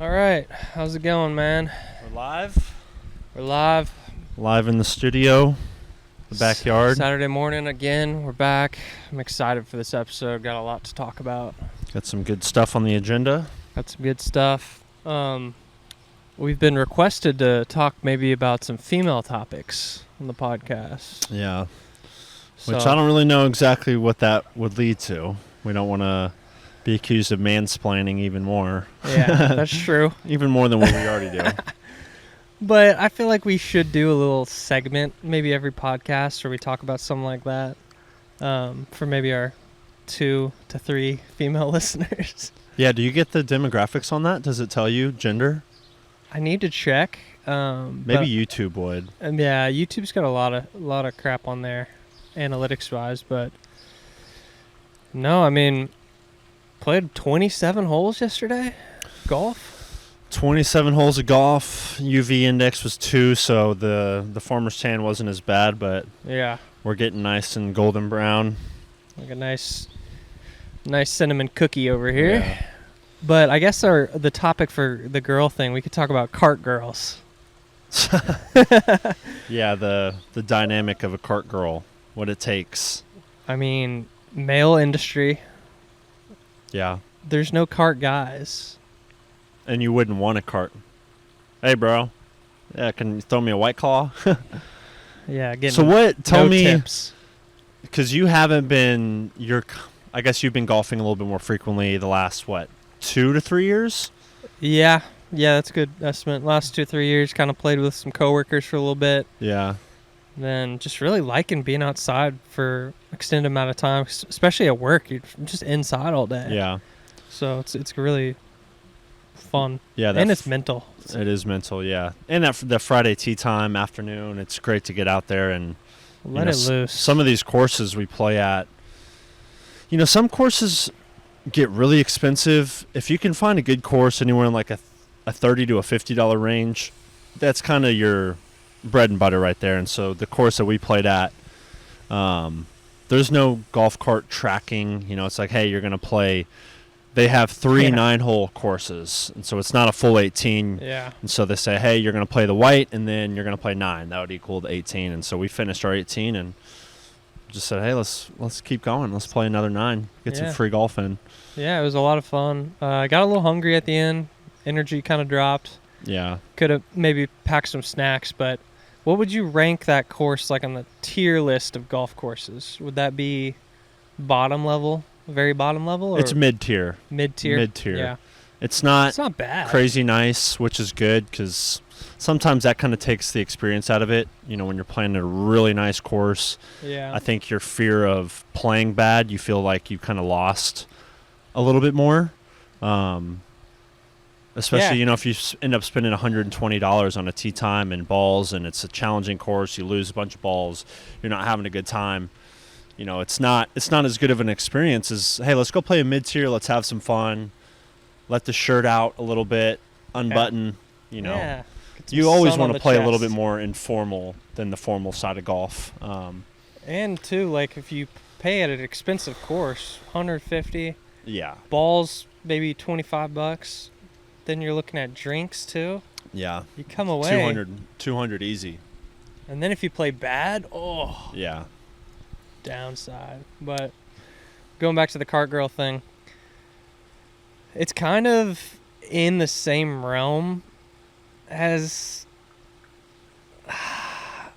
All right, how's it going, man? We're live. We're live. Live in the studio, the backyard. Saturday morning again. We're back. I'm excited for this episode. Got a lot to talk about. Got some good stuff on the agenda. Got some good stuff. We've been requested to talk maybe about some female topics on the podcast. Yeah. Which I don't really know exactly what that would lead to. We don't want to be accused of mansplaining even more. Yeah, that's true. Even more than what we already do. But I feel like we should do a little segment, maybe every podcast, where we talk about something like that for maybe our 2 to 3 female listeners. Yeah, do you get the demographics on that? Does it tell you gender? I need to check. Maybe YouTube would. And yeah, YouTube's got a lot of crap on there, analytics-wise. But no, I mean, played 27 holes yesterday, golf. 27 holes of golf. UV index was 2, so the farmer's tan wasn't as bad, but Yeah, we're getting nice and golden brown. like a nice cinnamon cookie over here. Yeah. But I guess the topic for the girl thing, we could talk about cart girls. Yeah, the dynamic of a cart girl, what it takes. I mean, male industry. Yeah, There's no cart guys. and you wouldn't want a cart. Hey, bro. Yeah, can you throw me a White Claw? Yeah, getting So what? Tell no me, tips. because you haven't been. I guess you've been golfing a little bit more frequently the last 2 to 3 years. Yeah, that's a good estimate. Last 2-3 years, kind of played with some coworkers for a little bit. Yeah, Then just really liking being outside for extended amount of time, especially at work. You're just inside all day. yeah, So it's really fun. yeah. And it's mental. It is mental, yeah. And the Friday tea time afternoon, it's great to get out there and Let it loose. Some of these courses we play at, some courses get really expensive. If you can find a good course anywhere in like a $30 to a $50 range, that's kind of your bread and butter right there. And so the course that we played at, there's no golf cart tracking. It's like, hey, you're going to play. They have 3 9-hole courses, and so it's not a full 18. Yeah. And so they say, hey, you're going to play the white, and then you're going to play 9. That would equal the 18. And so we finished our 18 and just said, hey, let's keep going. Let's play another 9. Get some free golf in. Yeah, it was a lot of fun. I got a little hungry at the end. Energy kind of dropped. Yeah. Could have maybe packed some snacks, but what would you rank that course like on the tier list of golf courses? Would that be bottom level, very bottom level? Or It's mid-tier. Mid-tier? Mid-tier. Yeah. It's not bad. crazy nice, which is good because sometimes that kind of takes the experience out of it. When you're playing a really nice course, Yeah. I think your fear of playing bad, you feel like you kind of lost a little bit more. Especially, if you end up spending $120 on a tee time and balls, and it's a challenging course, you lose a bunch of balls, you're not having a good time. It's not as good of an experience as, hey, let's go play a mid-tier, let's have some fun, let the shirt out a little bit, unbutton, Yeah. You always want to play a little bit more informal than the formal side of golf. And too, like if you pay at an expensive course, $150, Yeah. balls maybe $25, then you're looking at drinks too. Yeah. You come away 200 easy. and then if you play bad, Yeah. downside. But going back to the cart girl thing, it's kind of in the same realm as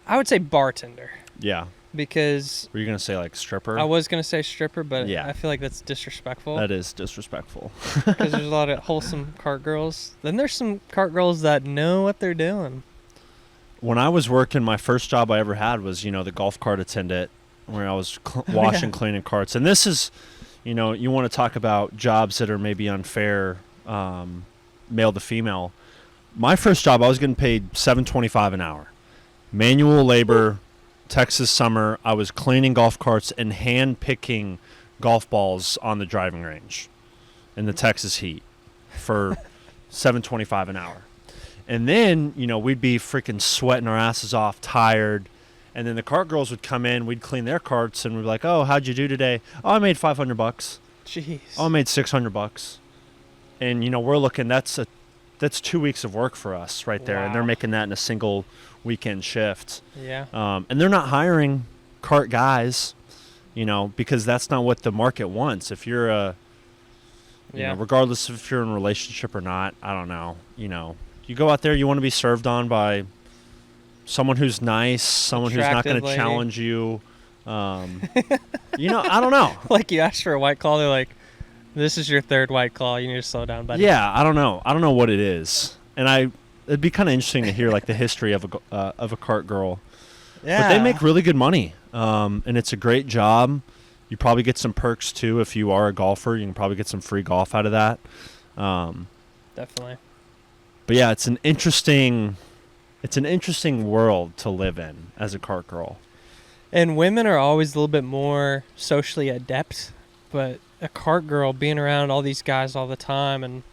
I would say bartender, Yeah. because Were you going to say like stripper? I was going to say stripper, but Yeah. I feel like that's disrespectful. That is disrespectful. Because there's a lot of wholesome cart girls. Then there's some cart girls that know what they're doing. When I was working, my first job I ever had was, the golf cart attendant, where I was washing, cleaning carts. And this is, you want to talk about jobs that are maybe unfair, male to female. My first job, I was getting paid $7.25 an hour. Manual labor, Texas summer. I was cleaning golf carts and hand picking golf balls on the driving range in the Texas heat for $7.25 an hour. And then, we'd be freaking sweating our asses off, tired. And then the cart girls would come in, we'd clean their carts, and we'd be like, oh, how'd you do today? Oh, I made $500. Jeez. Oh, I made $600. And, we're looking, that's that's 2 weeks of work for us right there, and they're Wow. making that in a single weekend shift. Yeah. And they're not hiring cart guys, because that's not what the market wants. If you're regardless if you're in a relationship or not, I don't know. You go out there, you want to be served on by someone who's nice, someone who's not going to challenge you. I don't know. Like you asked for a White Claw, they're like, this is your third White Claw. You need to slow down, buddy. Yeah, I don't know. I don't know what it is, and it'd be kind of interesting to hear like the history of a cart girl. Yeah. But they make really good money, and it's a great job. You probably get some perks too if you are a golfer. You can probably get some free golf out of that. Definitely. But yeah, it's an interesting world to live in as a cart girl. And women are always a little bit more socially adept, but a cart girl being around all these guys all the time, and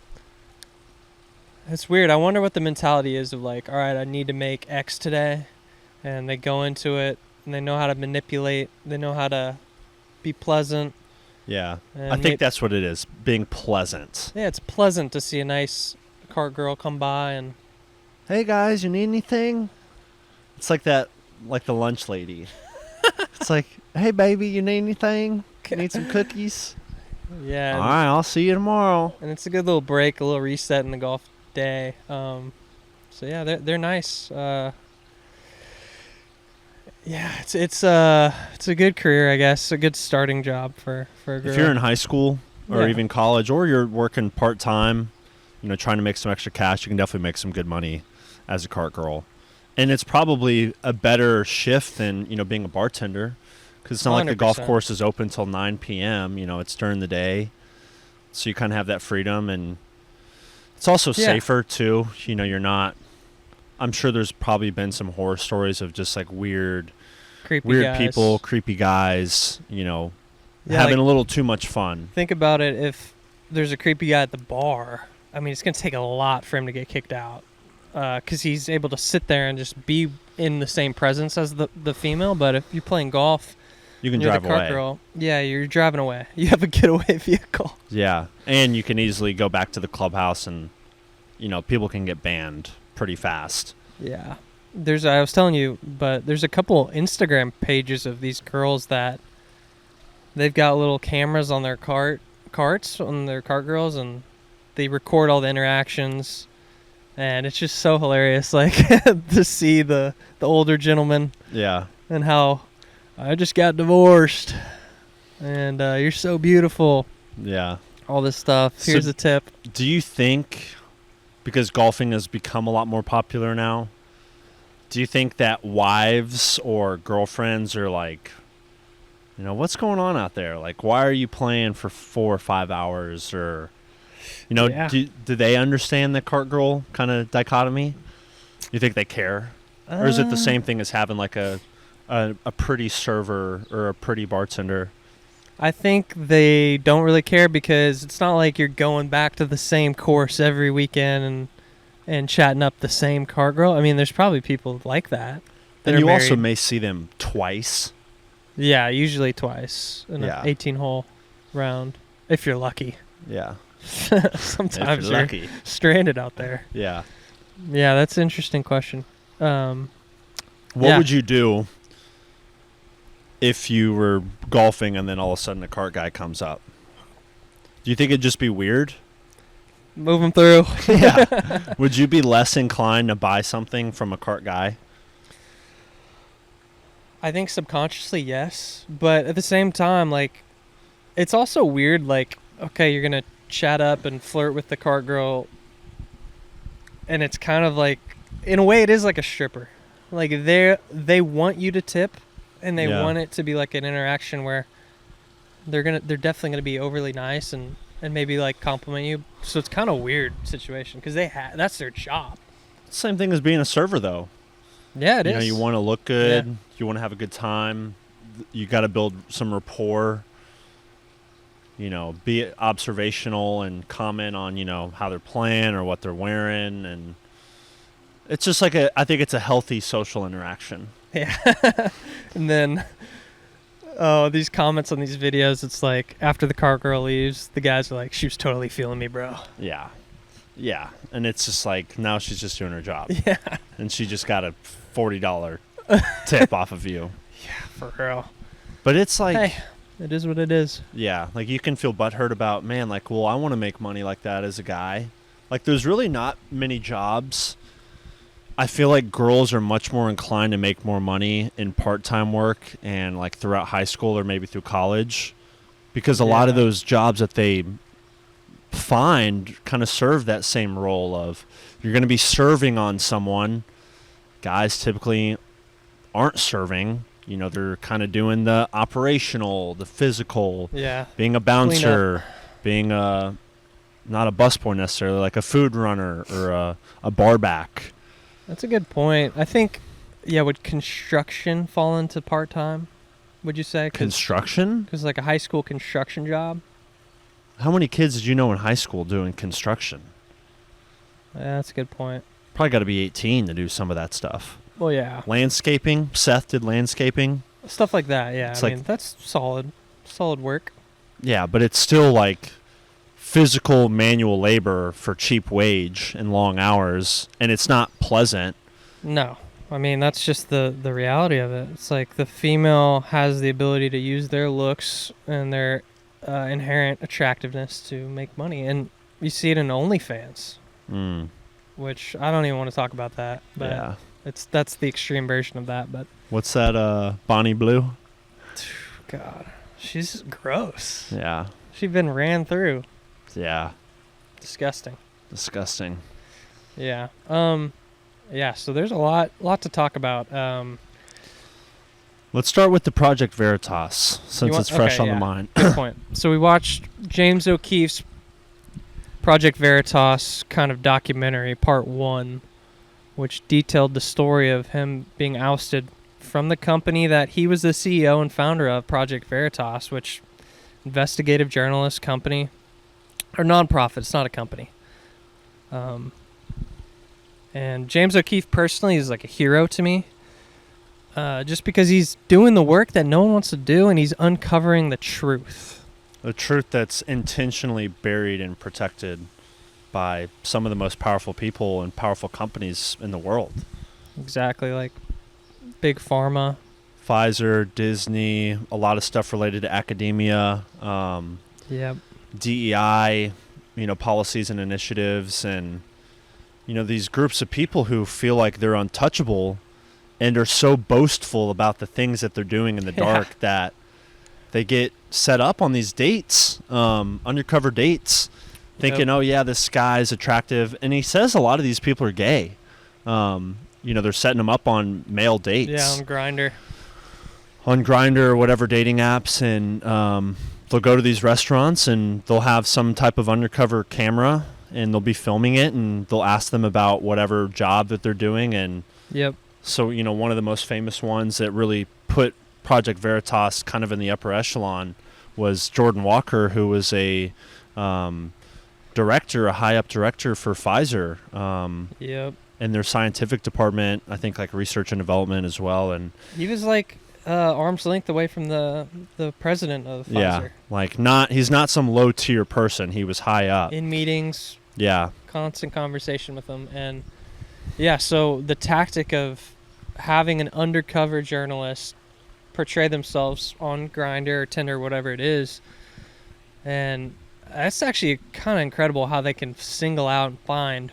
it's weird. I wonder what the mentality is of like, all right, I need to make X today, and they go into it and they know how to manipulate, they know how to be pleasant. Yeah, I think that's what it is, being pleasant. Yeah, it's pleasant to see a nice cart girl come by and, hey guys, you need anything? It's like that, like the lunch lady. It's like, hey baby, you need anything? Need some cookies? yeah. All right, I'll see you tomorrow. And it's a good little break, a little reset in the golf day. So yeah, they're nice. Yeah, it's a good career, I guess. A good starting job for a girl. If you're in high school or Yeah. even college, or you're working part time, trying to make some extra cash, you can definitely make some good money as a cart girl. And it's probably a better shift than being a bartender, because it's not like the golf 100%. course is open till 9 p.m. It's during the day, so you kind of have that freedom, and it's also safer too. You're not. I'm sure there's probably been some horror stories of just like weird guys. people, creepy guys, having like, a little too much fun. Think about it. If there's a creepy guy at the bar, I mean, it's going to take a lot for him to get kicked out, because he's able to sit there and just be in the same presence as the female. But if you're playing golf, you can you're drive the cart away. girl. Yeah, you're driving away. You have a getaway vehicle. Yeah, and you can easily go back to the clubhouse, and people can get banned pretty fast. Yeah. I was telling you, but there's a couple Instagram pages of these girls that they've got little cameras on their carts on their cart girls, and they record all the interactions, and it's just so hilarious, like to see the older gentleman. Yeah. And how I just got divorced, and you're so beautiful. Yeah. All this stuff. Here's a tip. Do you think, because golfing has become a lot more popular now, do you think that wives or girlfriends are like, what's going on out there? Like, why are you playing for 4 or 5 hours? Or, do they understand the cart girl kind of dichotomy? You think they care? Or is it the same thing as having like a pretty server or a pretty bartender? I think they don't really care, because it's not like you're going back to the same course every weekend and chatting up the same cart girl. I mean, there's probably people like that. And you also may see them twice. Yeah, usually twice in an 18-hole round, if you're lucky. Yeah. Sometimes you're lucky. Stranded out there. Yeah. Yeah, that's an interesting question. What would you do if you were golfing and then all of a sudden a cart guy comes up? Do you think it'd just be weird? Move him through. Yeah. Would you be less inclined to buy something from a cart guy? I think subconsciously, yes. But at the same time, like, it's also weird, like, okay, you're going to chat up and flirt with the cart girl, and it's kind of like, in a way, it is like a stripper. Like, they want you to tip, and they want it to be like an interaction where they're definitely gonna be overly nice and maybe like compliment you. So it's kind of a weird situation, because that's their job. Same thing as being a server, though. Yeah, it is. You want to look good. Yeah. You want to have a good time. You got to build some rapport. Be observational and comment on how they're playing or what they're wearing, and it's just like I think it's a healthy social interaction. Yeah. And then these comments on these videos, it's like after the cart girl leaves, the guys are like, she was totally feeling me, bro. Yeah. Yeah, and it's just like now she's just doing her job. Yeah. And she just got a $40 tip off of you. Yeah, for real. But it's like, hey, it is what it is. Yeah, like you can feel butthurt about, man, like, well, I want to make money like that as a guy. Like, there's really not many jobs. I feel like girls are much more inclined to make more money in part-time work and like throughout high school or maybe through college, because a lot of those jobs that they find kind of serve that same role of you're going to be serving on someone. Guys typically aren't serving. You know, they're kind of doing the operational, the physical, being a bouncer, being not a busboy necessarily, like a food runner or a bar back. That's a good point. I think, would construction fall into part-time, would you say? Construction? Because like a high school construction job. How many kids did you know in high school doing construction? Yeah, that's a good point. Probably got to be 18 to do some of that stuff. Well, yeah. Landscaping. Seth did landscaping. Stuff like that, yeah. It's I mean, that's solid work. Yeah, but it's still like physical manual labor for cheap wage and long hours, and it's not pleasant. No. I mean, that's just the reality of it. It's like the female has the ability to use their looks and their inherent attractiveness to make money. And you see it in OnlyFans, which I don't even want to talk about that. But that's the extreme version of that. But what's that, Bonnie Blue? God, she's gross. Yeah. She's been ran through. Yeah. Disgusting. Yeah. So there's a lot to talk about. Let's start with the Project Veritas, since it's fresh on the mind. Good point. So we watched James O'Keefe's Project Veritas kind of documentary, part 1, which detailed the story of him being ousted from the company that he was the CEO and founder of, Project Veritas, which investigative journalist company, or nonprofit. It's not a company. And James O'Keefe personally is like a hero to me. Just because he's doing the work that no one wants to do, and he's uncovering the truth. The truth that's intentionally buried and protected by some of the most powerful people and powerful companies in the world. Exactly, like Big Pharma. Pfizer, Disney, a lot of stuff related to academia, DEI, policies and initiatives, and, these groups of people who feel like they're untouchable and are so boastful about the things that they're doing in the dark that they get set up on these dates, undercover dates, thinking, this guy's attractive. And he says a lot of these people are gay. They're setting them up on male dates. Yeah, on Grindr. On Grindr or whatever dating apps. And they'll go to these restaurants and they'll have some type of undercover camera and they'll be filming it and they'll ask them about whatever job that they're doing. And so, one of the most famous ones that really put Project Veritas kind of in the upper echelon was Jordan Walker, who was a director, a high-up director for Pfizer. In their scientific department, I think like research and development as well. And he was like arm's length away from the president of Pfizer. Yeah, he's not some low-tier person. He was high up. In meetings. Yeah. Constant conversation with them. And, so the tactic of having an undercover journalist portray themselves on Grindr or Tinder, whatever it is, and that's actually kind of incredible how they can single out and find,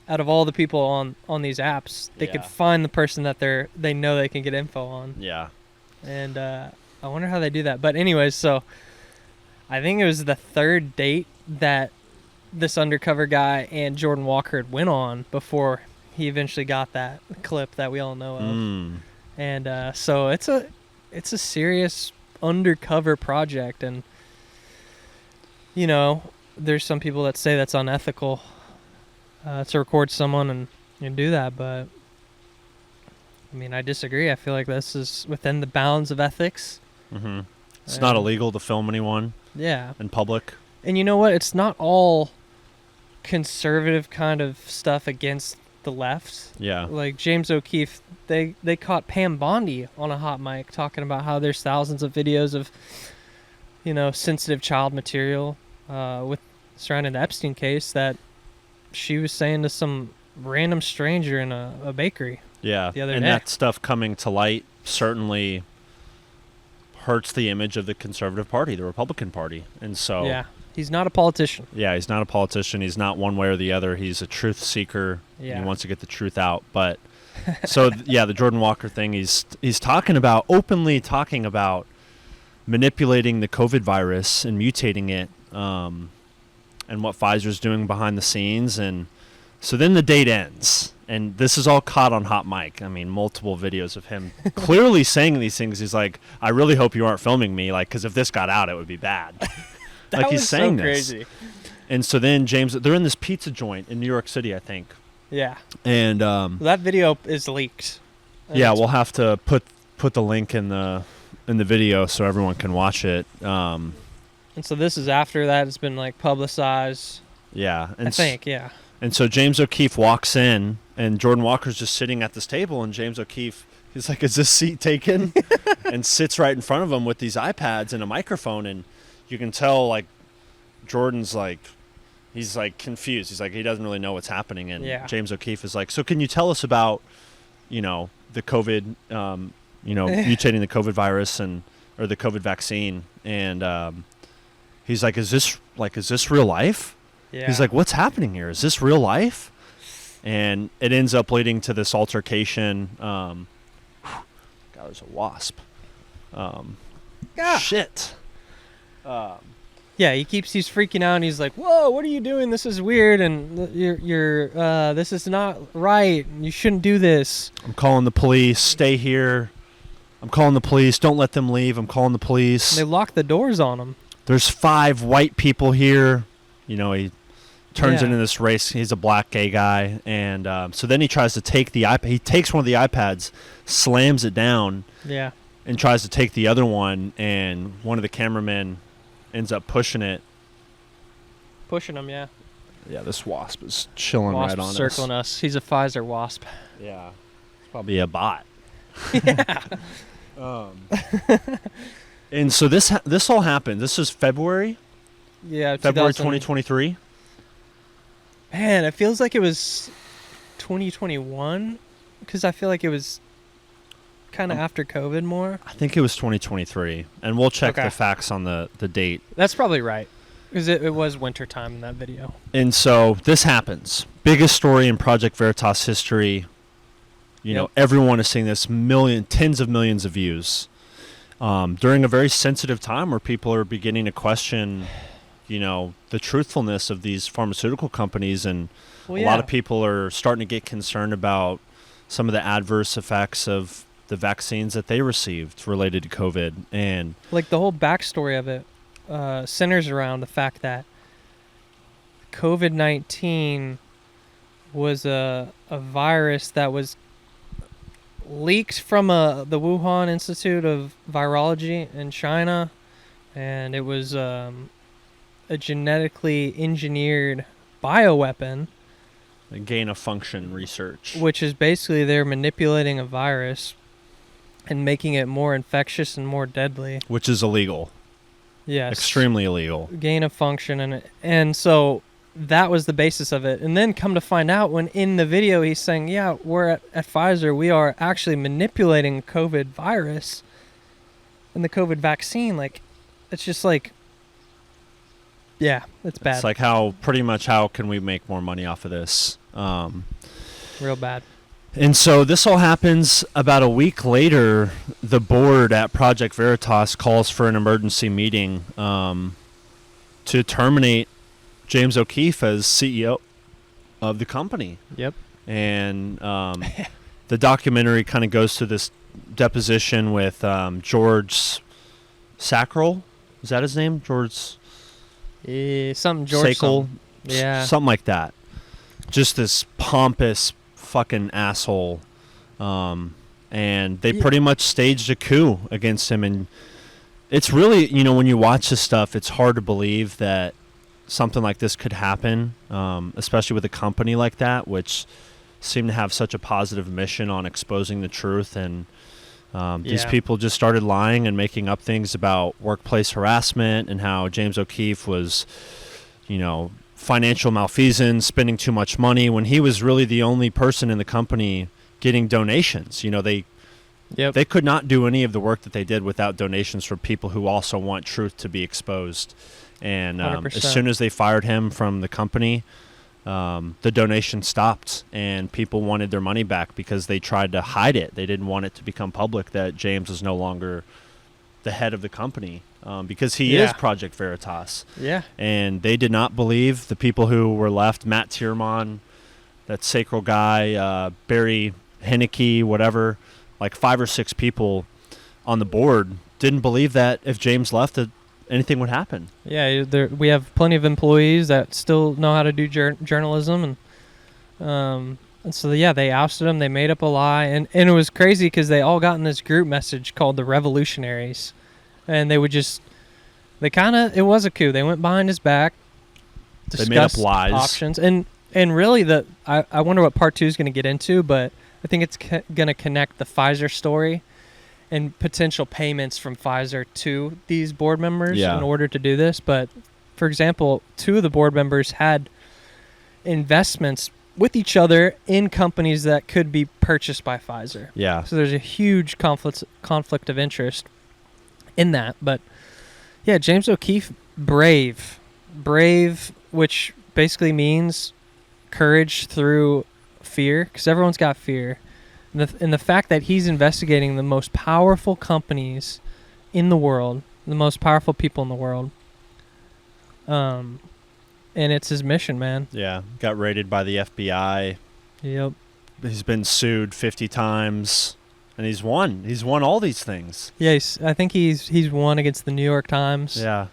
out of all the people on these apps, they could find the person that they know they can get info on. Yeah. And I wonder how they do that. But anyways, so I think it was the third date that this undercover guy and Jordan Walker went on before he eventually got that clip that we all know of. And so it's a serious undercover project, and there's some people that say that's unethical to record someone and do that, but I mean, I disagree. I feel like this is within the bounds of ethics. It's not illegal to film anyone in public. And you know what? It's not all conservative kind of stuff against the left. Yeah. Like James O'Keefe, they caught Pam Bondi on a hot mic talking about how there's thousands of videos of, sensitive child material with surrounding the Epstein case that she was saying to some random stranger in a bakery. Yeah, the other and day. that stuff coming to light certainly hurts the image of the Conservative Party, the Republican Party. And so, Yeah, he's not a politician. yeah, he's not a politician. He's not one way or the other. He's a truth seeker. Yeah. He wants to get the truth out. But so, yeah, the Jordan Walker thing, he's talking about, openly talking about manipulating the COVID virus and mutating it, and what Pfizer's doing behind the scenes. And so then the date ends. And this is all caught on hot mic. I mean, multiple videos of him clearly saying these things. He's like, I really hope you aren't filming me, like, because if this got out, it would be bad. That like he's was saying so this. crazy. And so then James, they're in this pizza joint in New York City, I think. Yeah. And That video is leaked. And yeah, it's- we'll have to put the link in the video so everyone can watch it. And so this is after that it's been like publicized. Yeah, and I think, yeah. And so James O'Keefe walks in, and Jordan Walker's just sitting at this table, and James O'Keefe, he's like, is this seat taken? And sits right in front of him with these iPads and a microphone, and you can tell, like, Jordan's like, he's like confused. He's like, he doesn't really know what's happening. And Yeah. James O'Keefe is like, so can you tell us about, the COVID, mutating the COVID virus or the COVID vaccine? And he's like, is this real life? Yeah. He's like, what's happening here? Is this real life? And it ends up leading to this altercation. God, there's a wasp. Shit. Yeah, he's freaking out, and he's like, "Whoa, what are you doing? This is weird, and you're this is not right. You shouldn't do this." I'm calling the police. Stay here. I'm calling the police. Don't let them leave. I'm calling the police. And they lock the doors on him. There's 5 white people here. He turns Yeah. into this race. He's a black gay guy. And so then he tries to take the iPad. He takes one of the iPads, slams it down, Yeah. and tries to take the other one. And one of the cameramen ends up pushing it. Pushing him, yeah. Yeah, this wasp is chilling Wasp right on circling us. He's a Pfizer wasp. Yeah. It's probably a bot. Yeah. And so this all happened. This is February Yeah, 2023. Man, it feels like it was 2021 because I feel like it was kind of after COVID more. I think it was 2023, and we'll check Okay. the facts on the date. That's probably right because it was wintertime in that video. And so this happens. Biggest story in Project Veritas history. Yep. Everyone is seeing this, tens of millions of views. During a very sensitive time where people are beginning to question, the truthfulness of these pharmaceutical companies, and Well, a yeah. lot of people are starting to get concerned about some of the adverse effects of the vaccines that they received related to COVID. And Like the whole backstory of it centers around the fact that COVID-19 was a virus that was leaked from the Wuhan Institute of Virology in China, and it was a genetically engineered bioweapon, gain of function research. which is basically they're manipulating a virus and making it more infectious and more deadly. Which is illegal. Yes. Extremely illegal. Gain of function, and so that was the basis of it. And then come to find out, when in the video he's saying, yeah, we're at Pfizer, we are actually manipulating the COVID virus and the COVID vaccine. Like, it's just like, yeah, it's bad. It's like how can we make more money off of this? Real bad. And so this all happens about a week later. The board at Project Veritas calls for an emergency meeting to terminate James O'Keefe as CEO of the company. Yep. And the documentary kind of goes to this deposition with George Sackrell. Is that his name? George Something George. Sackle? Something. Yeah. Something like that. Just this pompous fucking asshole. And they pretty much staged a coup against him. And it's really, when you watch this stuff, it's hard to believe that something like this could happen, especially with a company like that, which seemed to have such a positive mission on exposing the truth. And these people just started lying and making up things about workplace harassment and how James O'Keefe was, financial malfeasance, spending too much money, when he was really the only person in the company getting donations. They could not do any of the work that they did without donations from people who also want truth to be exposed. And as soon as they fired him from the company, the donation stopped, and people wanted their money back because they tried to hide it. They didn't want it to become public that James was no longer the head of the company, because he is Project Veritas. Yeah. And they did not believe the people who were left, Matt Tierman, that sacral guy, Barry Henneke, whatever, like 5 or 6 people on the board didn't believe that if James left, that anything would happen. Yeah, we have plenty of employees that still know how to do journalism, and so they ousted him. They made up a lie, and it was crazy because they all got in this group message called the Revolutionaries, and it was a coup. They went behind his back, discussed they made up lies, options, and really I wonder what part 2 is going to get into, but I think it's going to connect the Pfizer story and potential payments from Pfizer to these board members in order to do this. But, for example, 2 of the board members had investments with each other in companies that could be purchased by Pfizer. Yeah. So there's a huge conflict of interest in that. But, yeah, James O'Keefe, brave, which basically means courage through fear, because everyone's got fear. And the fact that he's investigating the most powerful companies in the world, the most powerful people in the world, and it's his mission, man. Yeah, got raided by the FBI. Yep. He's been sued 50 times, and he's won. He's won all these things. Yeah, I think he's won against the New York Times. Yeah.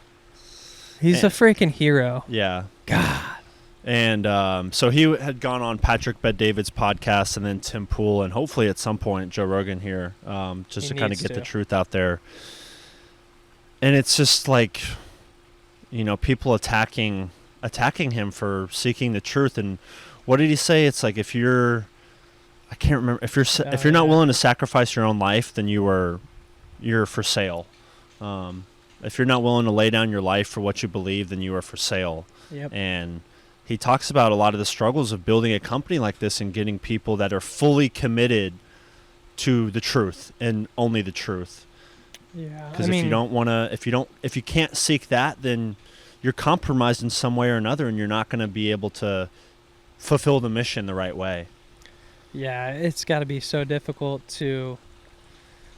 He's a freaking hero. Yeah. God. And so he had gone on Patrick Bet-David's podcast, and then Tim Pool, and hopefully at some point Joe Rogan here, just to kind of get the truth out there. And it's just like, people attacking him for seeking the truth. And what did he say? It's like, I can't remember, if you're not willing to sacrifice your own life, then you're for sale. If you're not willing to lay down your life for what you believe, then you are for sale. Yep. And he talks about a lot of the struggles of building a company like this and getting people that are fully committed to the truth and only the truth. Yeah. Because if you can't seek that, then you're compromised in some way or another, and you're not going to be able to fulfill the mission the right way. Yeah, it's got to be so difficult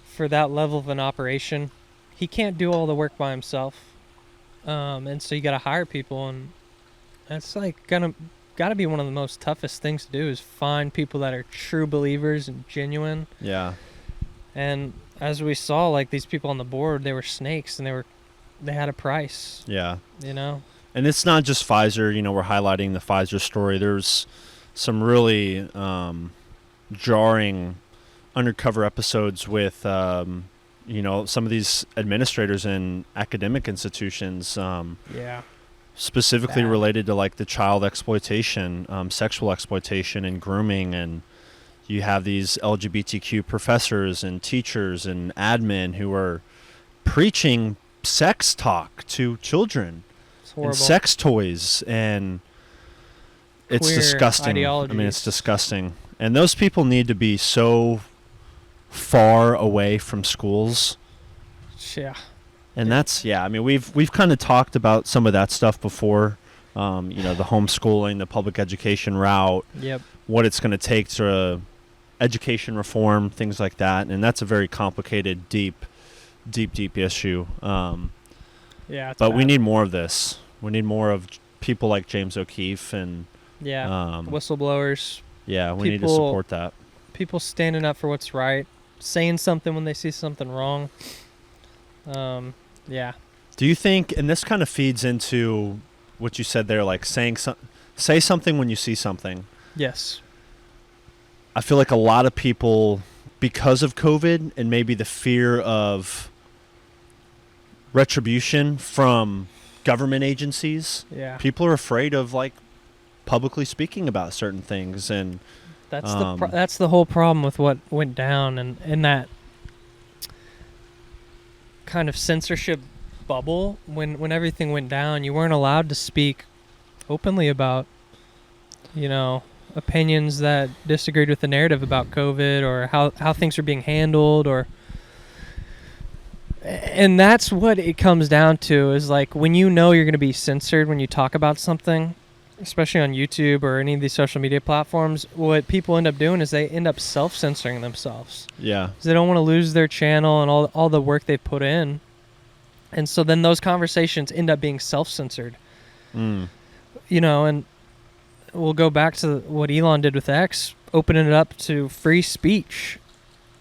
for that level of an operation. He can't do all the work by himself, and so you got to hire people, and that's like got to be one of the most toughest things to do, is find people that are true believers and genuine. Yeah. And as we saw, like, these people on the board, they were snakes, and they had a price. Yeah. And it's not just Pfizer. We're highlighting the Pfizer story. There's some really jarring undercover episodes with some of these administrators in academic institutions. Specifically related to like the child exploitation, sexual exploitation and grooming. And you have these LGBTQ professors and teachers and admin who are preaching sex talk to children and sex toys, and it's disgusting. Ideologies. I mean, it's disgusting. And those people need to be so far away from schools. Yeah. And that's, I mean, we've kind of talked about some of that stuff before, the homeschooling, the public education route, what it's going to take to education reform, things like that. And that's a very complicated, deep issue. But we need more of this. We need more of people like James O'Keefe and whistleblowers. Yeah, we need to support that. People standing up for what's right, saying something when they see something wrong. Do you think, and this kind of feeds into what you said there, like say something when you see something? Yes. I feel like a lot of people, because of COVID and maybe the fear of retribution from government agencies, people are afraid of like publicly speaking about certain things, and that's the whole problem with what went down, and that kind of censorship bubble when everything went down. You weren't allowed to speak openly about, opinions that disagreed with the narrative about COVID or how things are being handled, and that's what it comes down to, is like when you're going to be censored when you talk about something, especially on YouTube or any of these social media platforms, what people end up doing is they end up self-censoring themselves. Yeah. 'Cause they don't want to lose their channel and all the work they've put in. And so then those conversations end up being self-censored. And we'll go back to what Elon did with X, opening it up to free speech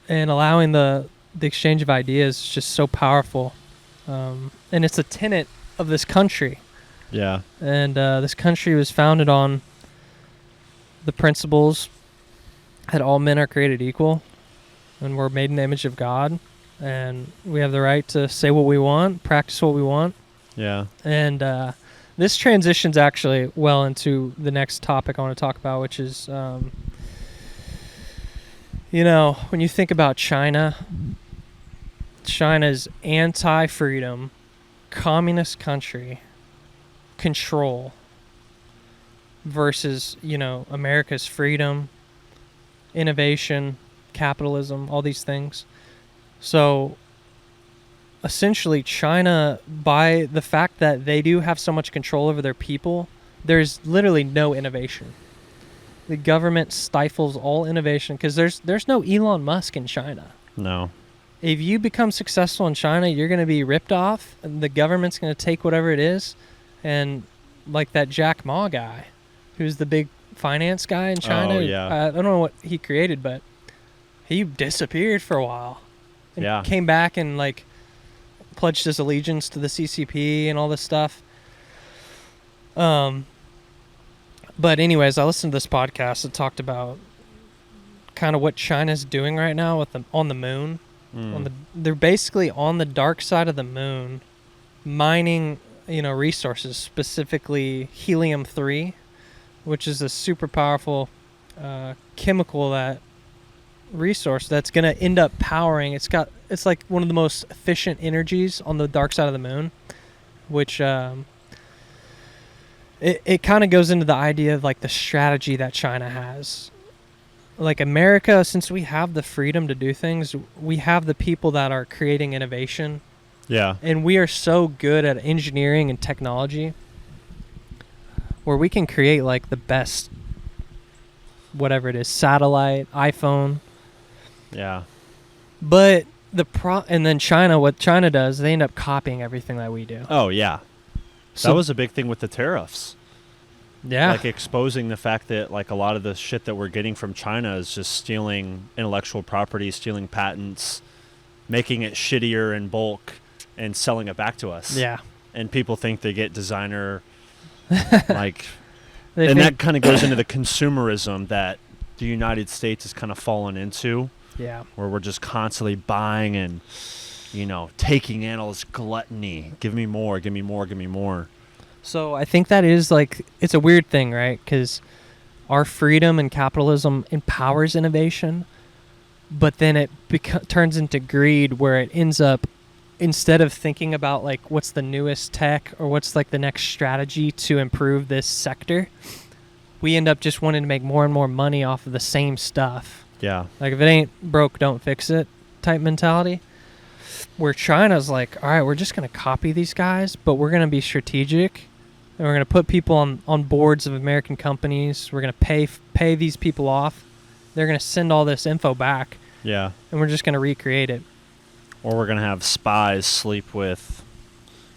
and allowing the exchange of ideas is just so powerful. And it's a tenet of this country. Yeah. And this country was founded on the principles that all men are created equal and we're made in the image of God. And we have the right to say what we want, practice what we want. Yeah. And this transitions actually well into the next topic I want to talk about, which is, when you think about China's anti-freedom, communist country, control versus, America's freedom, innovation, capitalism, all these things. So essentially China, by the fact that they do have so much control over their people, there's literally no innovation. The government stifles all innovation because there's no Elon Musk in China. No. If you become successful in China, you're going to be ripped off, and the government's going to take whatever it is. And like that Jack Ma guy, who's the big finance guy in China. Oh, yeah. I don't know what he created, but he disappeared for a while. And Yeah. came back and like pledged his allegiance to the CCP and all this stuff. But anyways, I listened to this podcast that talked about kind of what China's doing right now with on the moon. They're basically on the dark side of the moon, mining, resources, specifically helium-3, which is a super powerful chemical resource that's going to end up powering. It's like one of the most efficient energies on the dark side of the moon, which it kind of goes into the idea of like the strategy that China has. Like America, since we have the freedom to do things, we have the people that are creating innovation. Yeah. And we are so good at engineering and technology where we can create like the best, whatever it is, satellite, iPhone. Yeah. But and then China, what China does, they end up copying everything that we do. Oh, yeah. So That was a big thing with the tariffs. yeah. Like exposing the fact that like a lot of the shit that we're getting from China is just stealing intellectual property, stealing patents, making it shittier in bulk and selling it back to us. Yeah. And people think they get designer like They and think- that kind of goes into the consumerism that the United States has kind of fallen into, yeah. where we're just constantly buying and, taking in all this gluttony. Give me more, give me more, give me more. So I think that is like, it's a weird thing, right? Because our freedom and capitalism empowers innovation, but then it turns into greed where it ends up, instead of thinking about like what's the newest tech or what's like the next strategy to improve this sector, we end up just wanting to make more and more money off of the same stuff. Yeah. Like if it ain't broke, don't fix it type mentality. Where China's like, all right, we're just going to copy these guys, but we're going to be strategic. And we're going to put people on boards of American companies. We're going to pay these people off. They're going to send all this info back. Yeah. And we're just going to recreate it. Or we're going to have spies sleep with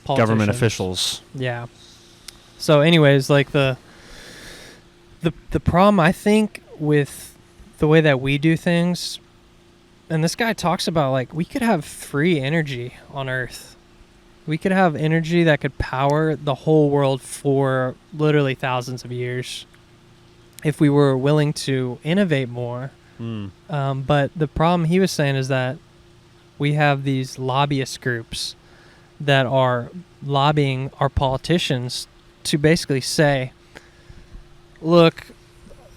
Politicians. government officials. Yeah. So anyways, like the problem I think with the way that we do things, and this guy talks about like we could have free energy on Earth. We could have energy that could power the whole world for literally thousands of years if we were willing to innovate more. But the problem he was saying is that we have these lobbyist groups that are lobbying our politicians to basically say, look,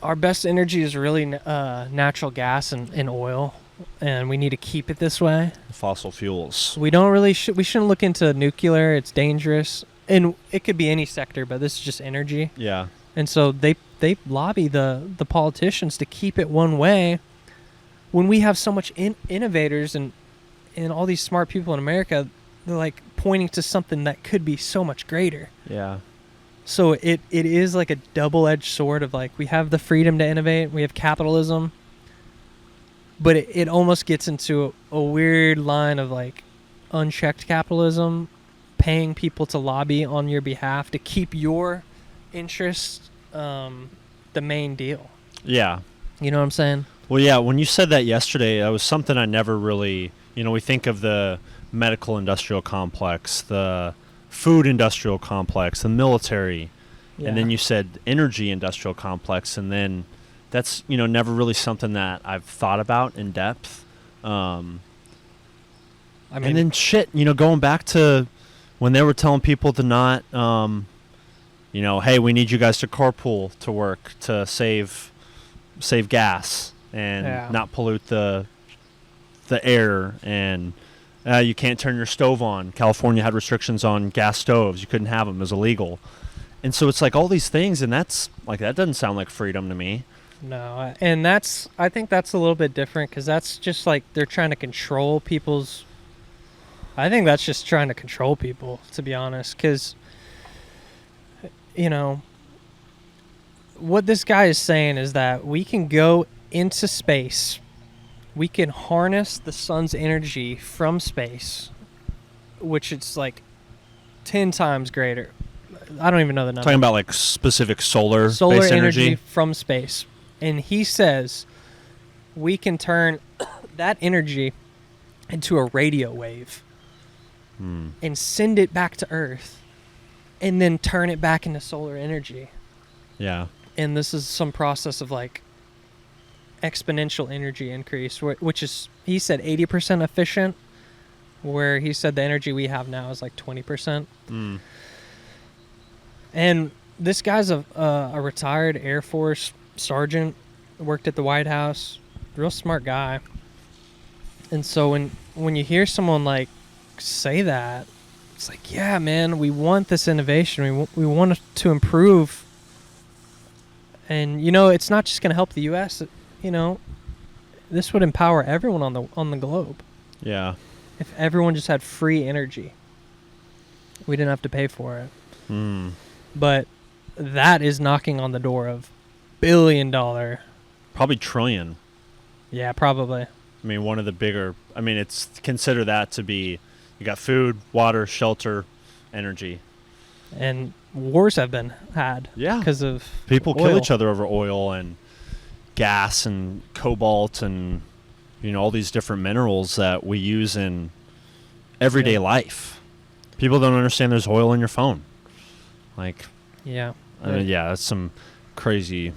our best energy is really natural gas and oil, and we need to keep it this way. Fossil fuels. We don't really we shouldn't look into nuclear. It's dangerous. and it could be any sector, but this is just energy. Yeah. And so they lobby the politicians to keep it one way when we have so much innovators and all these smart people in America. They're like pointing to something that could be so much greater. Yeah. So it is like a double-edged sword of like, we have the freedom to innovate, we have capitalism, but it almost gets into a weird line of like unchecked capitalism, paying people to lobby on your behalf to keep your interests the main deal. Yeah. You know what I'm saying? Well, yeah, when you said that yesterday, that was something I never really, we think of the medical industrial complex, the food industrial complex, the military, and then you said energy industrial complex, and then that's, never really something that I've thought about in depth. And then shit, going back to when they were telling people to not, hey, we need you guys to carpool to work to save gas and not pollute the air, and you can't turn your stove on. California had restrictions on gas stoves. You couldn't have them. It was illegal. And so it's like all these things, and that's like, that doesn't sound like freedom to me. No, and I think that's a little bit different, because that's just like they're trying to control people's. I think that's just trying to control people, to be honest, because, what this guy is saying is that we can go into space, we can harness the sun's energy from space, which it's like 10 times greater. I don't even know the number. Talking about like specific solar energy from space. And he says we can turn that energy into a radio wave and send it back to Earth and then turn it back into solar energy. Yeah. And this is some process of like exponential energy increase, which is, he said 80% efficient, where he said the energy we have now is like 20%. And this guy's a retired Air Force sergeant, worked at the White House, real smart guy. And so when you hear someone like say that, it's like, yeah, man, we want this innovation. We want it to improve. And, it's not just going to help the U.S., this would empower everyone on the globe. Yeah. If everyone just had free energy, we didn't have to pay for it. But that is knocking on the door of $1 billion. Probably trillion. Yeah, probably. I mean, one of the bigger, it's consider that to be, you got food, water, shelter, energy. And wars have been had. Yeah. Because of people oil. Kill each other over oil and gas and cobalt and, all these different minerals that we use in everyday life. People don't understand there's oil in your phone. Like, yeah. That's some crazy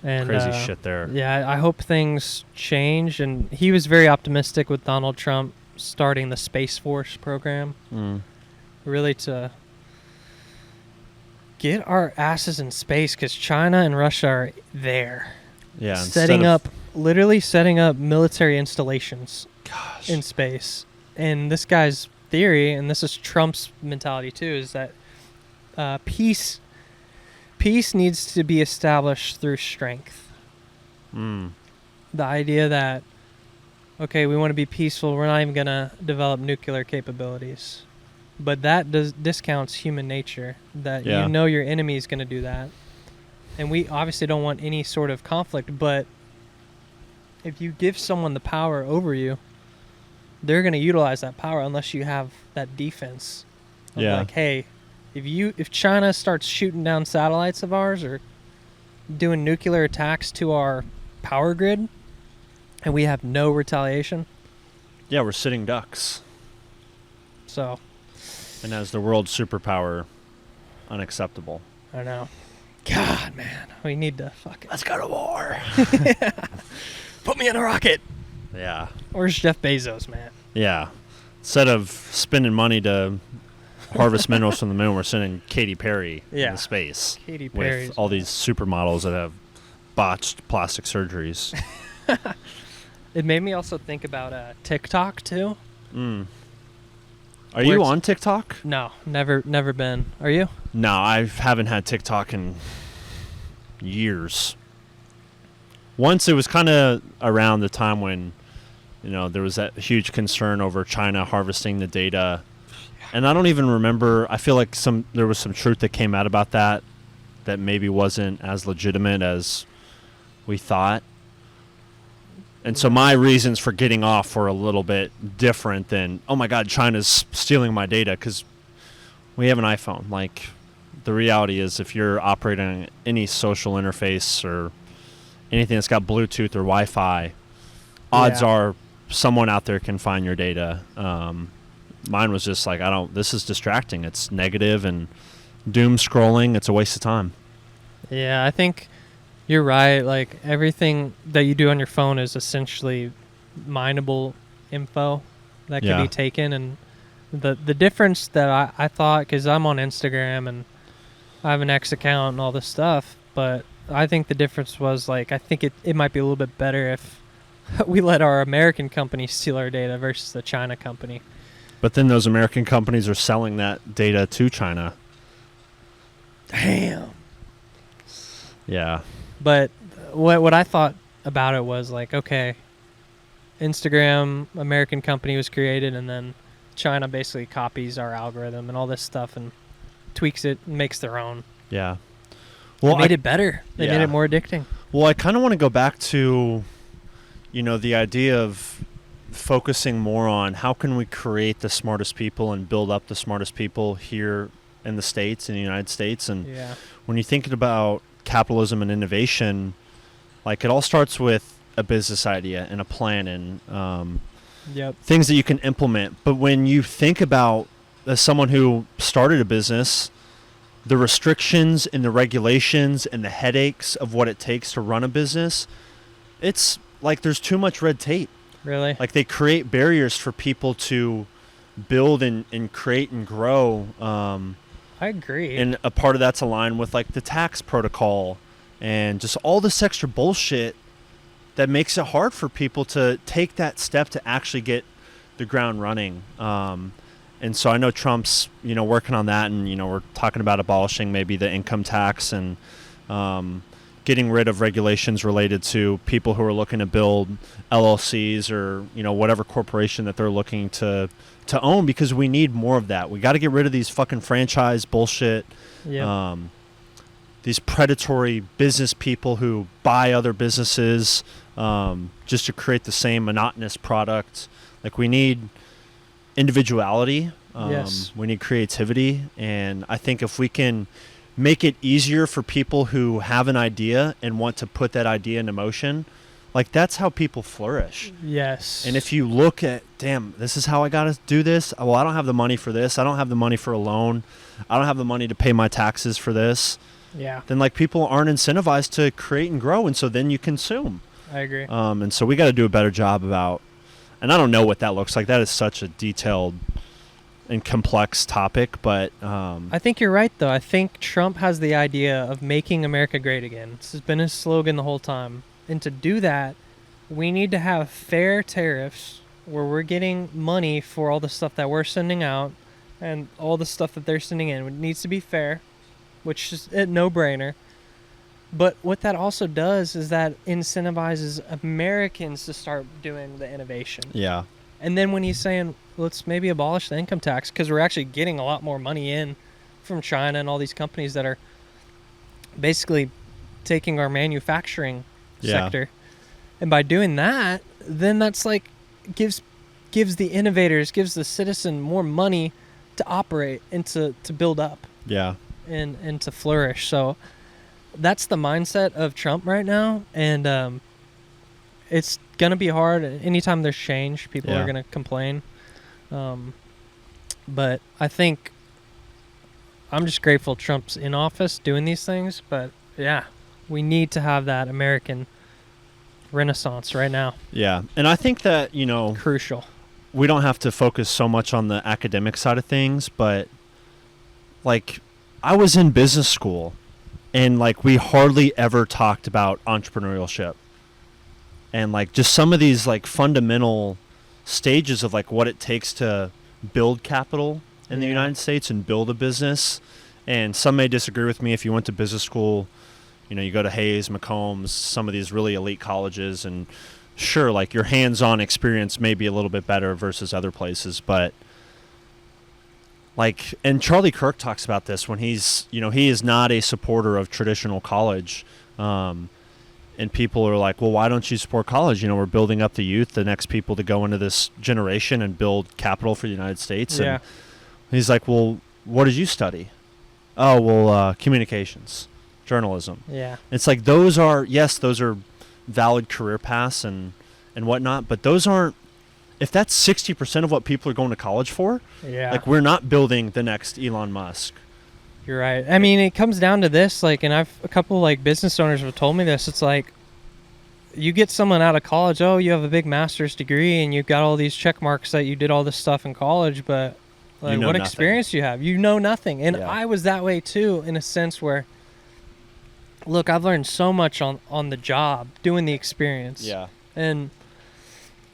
shit there. Yeah, I hope things change. And he was very optimistic with Donald Trump starting the Space Force program. Really to get our asses in space, because China and Russia are there. Yeah. Literally setting up military installations in space. And this guy's theory, and this is Trump's mentality too, is that peace needs to be established through strength. The idea that, okay, we want to be peaceful, we're not even going to develop nuclear capabilities. But that discounts human nature, that your enemy is going to do that. And we obviously don't want any sort of conflict, but if you give someone the power over you, they're going to utilize that power unless you have that defense. Like, hey, if China starts shooting down satellites of ours or doing nuclear attacks to our power grid and we have no retaliation. Yeah, we're sitting ducks. So. And as the world superpower, unacceptable. I know. God, man. We need to fucking... Let's go to war. Put me in a rocket. Yeah. Where's Jeff Bezos, man? Yeah. Instead of spending money to harvest minerals from the moon, we're sending Katy Perry into space. Katy Perry. With all these supermodels that have botched plastic surgeries. It made me also think about TikTok, too. Are you on TikTok? No, never been. Are you? No, I haven't had TikTok in years. Once it was kind of around the time when, there was that huge concern over China harvesting the data. And I don't even remember. I feel like there was some truth that came out about that maybe wasn't as legitimate as we thought. And so my reasons for getting off were a little bit different than, oh my God, China's stealing my data, because we have an iPhone. Like, the reality is, if you're operating any social interface or anything that's got Bluetooth or Wi-Fi, odds are someone out there can find your data. Mine was just like, this is distracting. It's negative and doom scrolling. It's a waste of time. Yeah, I think you're right. Like, everything that you do on your phone is essentially mineable info that can be taken. And the difference that I thought, because I'm on Instagram and I have an X account and all this stuff, but I think the difference was, like, I think it might be a little bit better if we let our American companies steal our data versus the China company. But then those American companies are selling that data to China. Damn. Yeah. But what I thought about it was, like, okay, Instagram, American company, was created, and then China basically copies our algorithm and all this stuff and tweaks it and makes their own. Yeah. Well, they made it better. They made it more addicting. Well, I kind of want to go back to, the idea of focusing more on how can we create the smartest people and build up the smartest people here in the States, in the United States. And when you think about capitalism and innovation, like, it all starts with a business idea and a plan and things that you can implement. But when you think about, as someone who started a business, the restrictions and the regulations and the headaches of what it takes to run a business, it's like there's too much red tape. Really? Like, they create barriers for people to build and create and grow. I agree. And a part of that's aligned with, like, the tax protocol and just all this extra bullshit that makes it hard for people to take that step to actually get the ground running. And so I know Trump's, working on that, and, we're talking about abolishing maybe the income tax and getting rid of regulations related to people who are looking to build LLCs or, whatever corporation that they're looking to own, because we need more of that. We got to get rid of these fucking franchise bullshit. Yep. These predatory business people who buy other businesses just to create the same monotonous product. Like, we need individuality. We need creativity. And I think if we can make it easier for people who have an idea and want to put that idea into motion, like, that's how people flourish. Yes. And if you look at, damn, this is how I got to do this. Well, I don't have the money for this. I don't have the money for a loan. I don't have the money to pay my taxes for this. Yeah. Then, like, people aren't incentivized to create and grow, and so then you consume. I agree. And so we got to do a better job about, and I don't know what that looks like. That is such a detailed and complex topic, but I think you're right, though. I think Trump has the idea of making America great again. This has been his slogan the whole time. And to do that, we need to have fair tariffs where we're getting money for all the stuff that we're sending out and all the stuff that they're sending in. It needs to be fair, which is a no-brainer. But what that also does is that incentivizes Americans to start doing the innovation. Yeah. And then when he's saying, let's maybe abolish the income tax, because we're actually getting a lot more money in from China and all these companies that are basically taking our manufacturing sector. And by doing that, then that's like gives the innovators, gives the citizen more money to operate and to build up. Yeah. And to flourish. So that's the mindset of Trump right now. And it's going to be hard. Anytime there's change, people are going to complain. But I think I'm just grateful Trump's in office doing these things. But yeah, we need to have that American renaissance right now. Yeah. And I think that, crucial. We don't have to focus so much on the academic side of things, but like, I was in business school and like we hardly ever talked about entrepreneurship and like just some of these like fundamental stages of like what it takes to build capital in the United States and build a business. And some may disagree with me. If you went to business school, you know, you go to Hayes, McCombs, some of these really elite colleges, and sure, like your hands-on experience may be a little bit better versus other places, but like, and Charlie Kirk talks about this when he's, you know, he is not a supporter of traditional college. And people are like, well, why don't you support college? You know, we're building up the youth, the next people to go into this generation and build capital for the United States. Yeah. And he's like, well, what did you study? Oh, well, communications, journalism. Yeah. It's like those are valid career paths and whatnot, but those aren't, if that's 60% of what people are going to college for, like we're not building the next Elon Musk. You're right. I mean, it comes down to this, like, and a couple like business owners have told me this. It's like, you get someone out of college, oh, you have a big master's degree and you've got all these check marks that you did all this stuff in college, but like, You know what nothing. experience do you have? You know nothing. And I was that way too, in a sense where, look, I've learned so much on the job, doing the experience. Yeah. And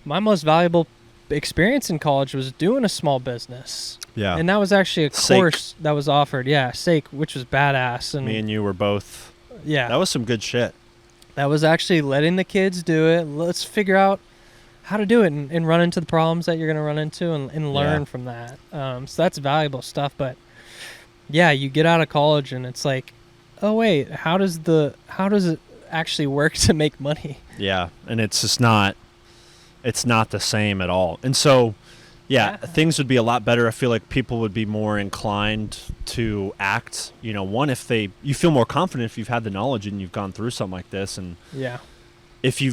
my most valuable experience in college was doing a small business. Yeah. And that was actually a Sake. course that was offered. Yeah, Sake, which was badass. And Me and you were both. yeah, That was some good shit. that was actually letting the kids do it. Let's figure out how to do it and run into the problems that you're going to run into and learn from that. So that's valuable stuff. But yeah, you get out of college and it's like, oh wait, how does it actually work to make money? Yeah, and it's just not the same at all. And so, things would be a lot better. I feel like people would be more inclined to act. You know, one, you feel more confident if you've had the knowledge and you've gone through something like this. And if you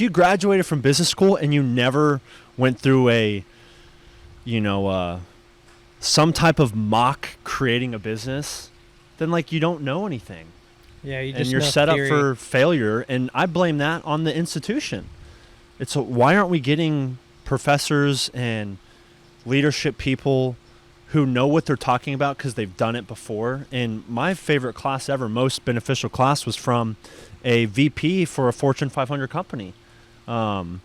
graduated from business school and you never went through some type of mock creating a business, then like you don't know anything. Yeah, and you're set up for failure. And I blame that on the institution. It's why aren't we getting professors and leadership people who know what they're talking about because they've done it before? And my favorite class ever, most beneficial class, was from a VP for a Fortune 500 company. And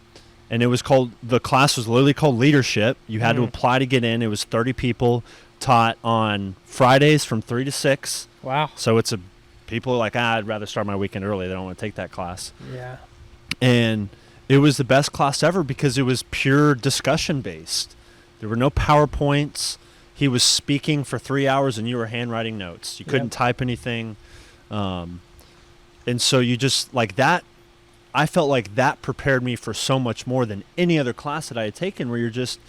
the class was literally called Leadership. You had to apply to get in. It was 30 people taught on Fridays from 3 to 6. Wow. So people are like, I'd rather start my weekend early. They don't want to take that class. Yeah. And it was the best class ever because it was pure discussion based. There were no PowerPoints. He was speaking for 3 hours and you were handwriting notes. You couldn't type anything. And so you just like that. I felt like that prepared me for so much more than any other class that I had taken, where you're just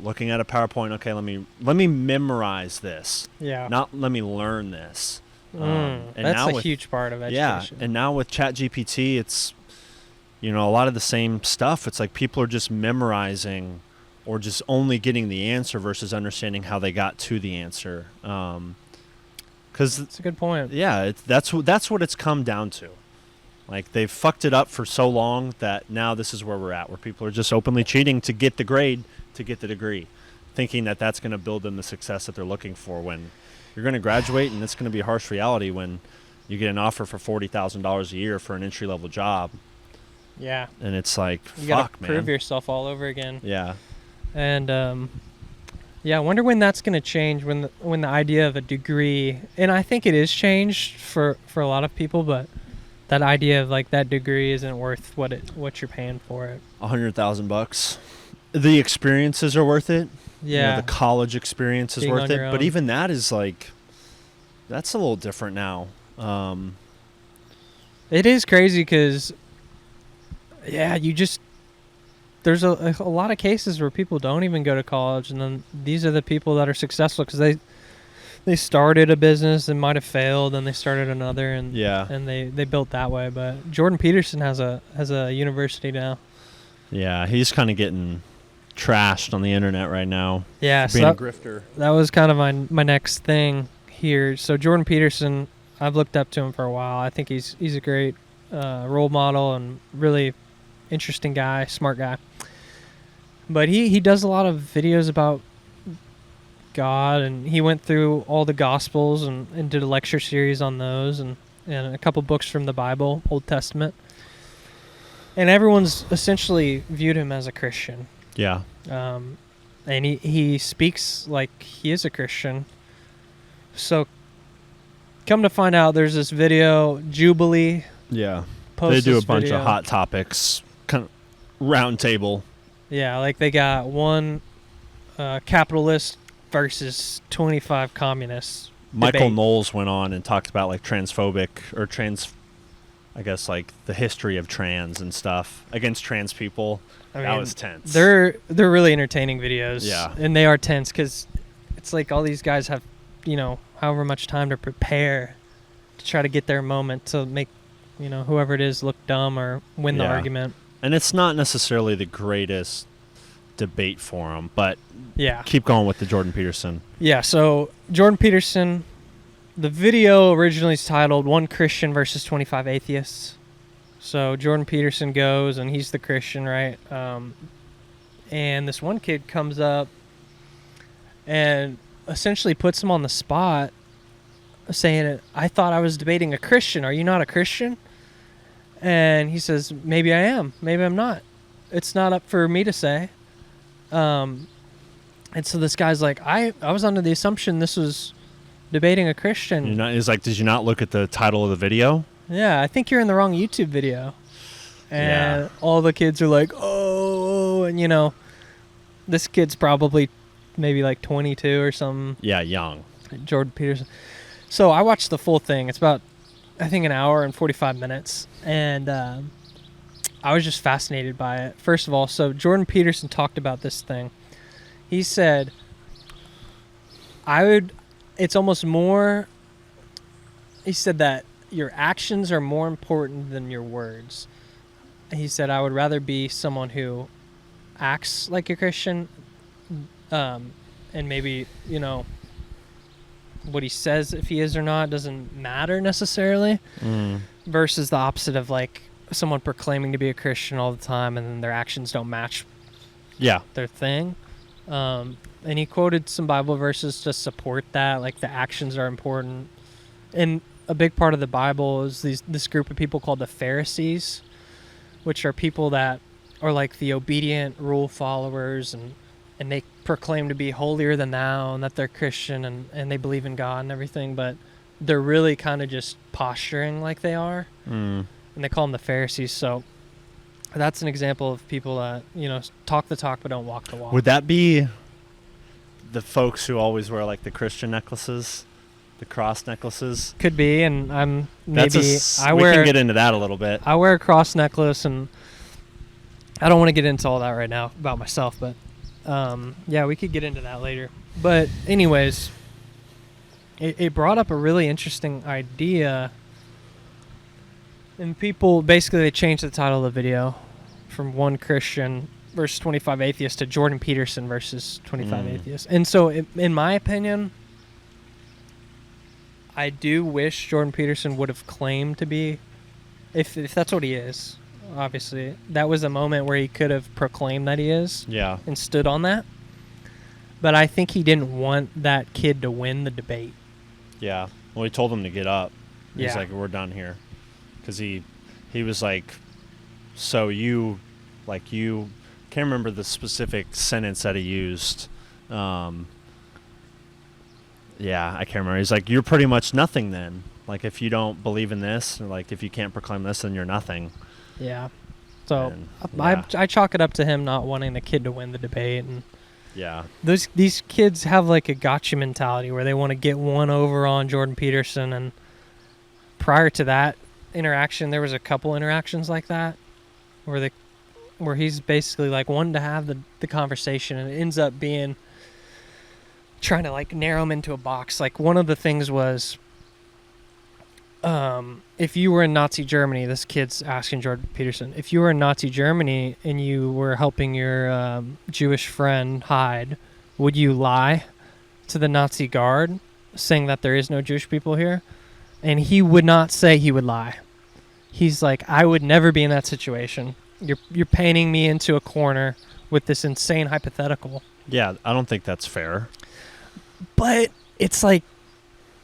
looking at a PowerPoint. Okay, let me memorize this. Yeah. Not let me learn this. And that's a huge part of education. Yeah. And now with ChatGPT, it's, a lot of the same stuff. It's like people are just memorizing or just only getting the answer versus understanding how they got to the answer. Because that's a good point. Yeah, that's what it's come down to. Like they've fucked it up for so long that now this is where we're at, where people are just openly cheating to get the grade, to get the degree, thinking that that's going to build them the success that they're looking for. When you're going to graduate, and it's going to be a harsh reality when you get an offer for $40,000 a year for an entry-level job. Yeah. And it's like, you gotta fuck, man. Prove yourself all over again. Yeah. And I wonder when that's going to change, when the idea of a degree, and I think it is changed for a lot of people, but that idea of like that degree isn't worth what you're paying for it. $100,000. The experiences are worth it. Yeah. The college experience is worth it. But even that is like, that's a little different now. It is crazy because, there's a lot of cases where people don't even go to college, and then these are the people that are successful because they started a business and might have failed, and they started another, and they built that way. But Jordan Peterson has a university now. Yeah, he's kind of getting trashed on the internet right now. Yeah, being a grifter. That was kind of my next thing here. So Jordan Peterson, I've looked up to him for a while. I think he's a great role model and really interesting guy, smart guy. But he does a lot of videos about God, and he went through all the Gospels and did a lecture series on those, and a couple books from the Bible, Old Testament. And everyone's essentially viewed him as a Christian. Yeah. and he speaks like he is a Christian. So come to find out, there's this video, Jubilee. Yeah. They do a bunch of hot topics, kind of round table. Yeah, like they got one capitalist versus 25 communists. Michael debate. Knowles went on and talked about like transphobic or I guess like the history of trans and stuff against trans people. That was tense. They're really entertaining videos. Yeah. And they are tense because it's like all these guys have, however much time to prepare to try to get their moment to make, whoever it is look dumb or win the argument. And it's not necessarily the greatest debate forum, but yeah, keep going with the Jordan Peterson. Yeah, so Jordan Peterson, the video originally is titled One Christian versus 25 Atheists. So Jordan Peterson goes, and he's the Christian, right? And this one kid comes up and essentially puts him on the spot, saying, I thought I was debating a Christian. Are you not a Christian? And he says, maybe I am. Maybe I'm not. It's not up for me to say. And so this guy's like, I was under the assumption this was debating a Christian. He's like, did you not look at the title of the video? Yeah, I think you're in the wrong YouTube video. And all the kids are like, oh, and this kid's probably maybe like 22 or something. Yeah, young. Jordan Peterson. So I watched the full thing. It's about, I think, an hour and 45 minutes. And I was just fascinated by it. First of all, so Jordan Peterson talked about this thing. He said, it's almost more, he said that your actions are more important than your words. He said, I would rather be someone who acts like a Christian, and maybe, what he says, if he is or not, doesn't matter necessarily, versus the opposite of like someone proclaiming to be a Christian all the time and then their actions don't match their thing. And he quoted some Bible verses to support that, like the actions are important. And a big part of the Bible is this group of people called the Pharisees, which are people that are like the obedient rule followers, and they proclaim to be holier than thou and that they're Christian and they believe in God and everything, but they're really kind of just posturing like they are. And they call them the Pharisees. So that's an example of people that, talk the talk but don't walk the walk. Would that be the folks who always wear like the Christian necklaces, the cross necklaces? Could be, and I'm we can get into that a little bit. I wear a cross necklace, and I don't want to get into all that right now about myself, but we could get into that later. But anyways, it brought up a really interesting idea, and people basically they changed the title of the video from One Christian versus 25 Atheists to Jordan Peterson versus 25 Atheists. And so in my opinion, I do wish Jordan Peterson would have claimed to be, if that's what he is, obviously. That was a moment where he could have proclaimed that he is. Yeah. And stood on that. But I think he didn't want that kid to win the debate. Yeah. Well, he told him to get up. He's Yeah. like, we're done here. Because he was like, so you can't remember the specific sentence that he used. Yeah, I can't remember. He's like, you're pretty much nothing then. Like, if you don't believe in this, or like, if you can't proclaim this, then you're nothing. Yeah. So And, yeah. I chalk it up to him not wanting the kid to win the debate. And Yeah. these kids have like a gotcha mentality where they want to get one over on Jordan Peterson. And prior to that interaction, there was a couple interactions like that where he's basically like wanting to have the conversation, and it ends up being trying to like narrow him into a box. Like one of the things was, if you were in Nazi Germany, this kid's asking Jordan Peterson, if you were in Nazi Germany and you were helping your Jewish friend hide, would you lie to the Nazi guard saying that there is no Jewish people here? And he would not say he would lie. He's like, I would never be in that situation. You're painting me into a corner with this insane hypothetical. Yeah, I don't think that's fair. But it's like,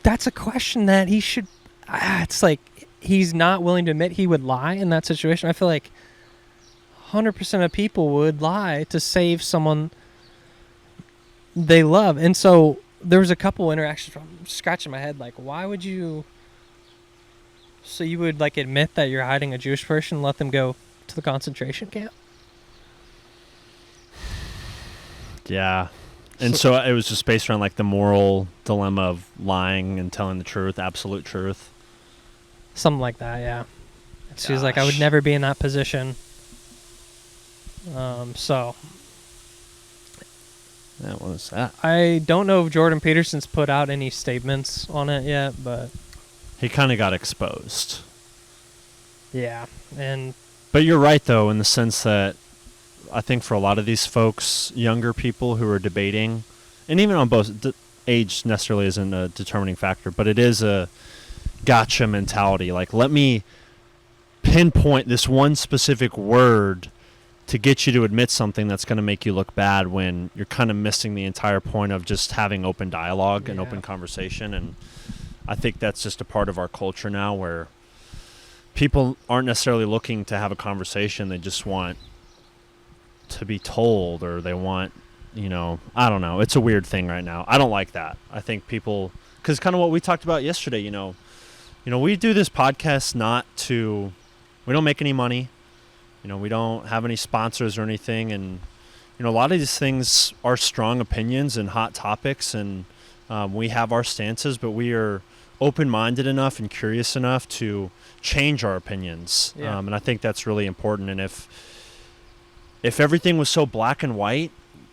that's a question that he should, it's like, he's not willing to admit he would lie in that situation. I feel like 100% of people would lie to save someone they love. And so there was a couple interactions where I'm scratching my head, like, why would you... So you would, like, admit that you're hiding a Jewish person and let them go to the concentration camp? Yeah. And so it was just based around, like, the moral dilemma of lying and telling the truth, absolute truth. Something like that, yeah. She was like, I would never be in that position. So... What was that? I don't know if Jordan Peterson's put out any statements on it yet, but... He kind of got exposed. Yeah, and... But you're right, though, in the sense that I think for a lot of these folks, younger people who are debating, and even on both, age necessarily isn't a determining factor, but it is a gotcha mentality. Like, let me pinpoint this one specific word to get you to admit something that's going to make you look bad when you're kind of missing the entire point of just having open dialogue and open conversation. And I think that's just a part of our culture now where people aren't necessarily looking to have a conversation. They just want to be told, or they want, I don't know. It's a weird thing right now. I don't like that. I think people, because kind of what we talked about yesterday, we do this podcast we don't make any money. We don't have any sponsors or anything. And, a lot of these things are strong opinions and hot topics, and we have our stances, but we are open-minded enough and curious enough to change our opinions. Yeah. And I think that's really important. And if everything was so black and white,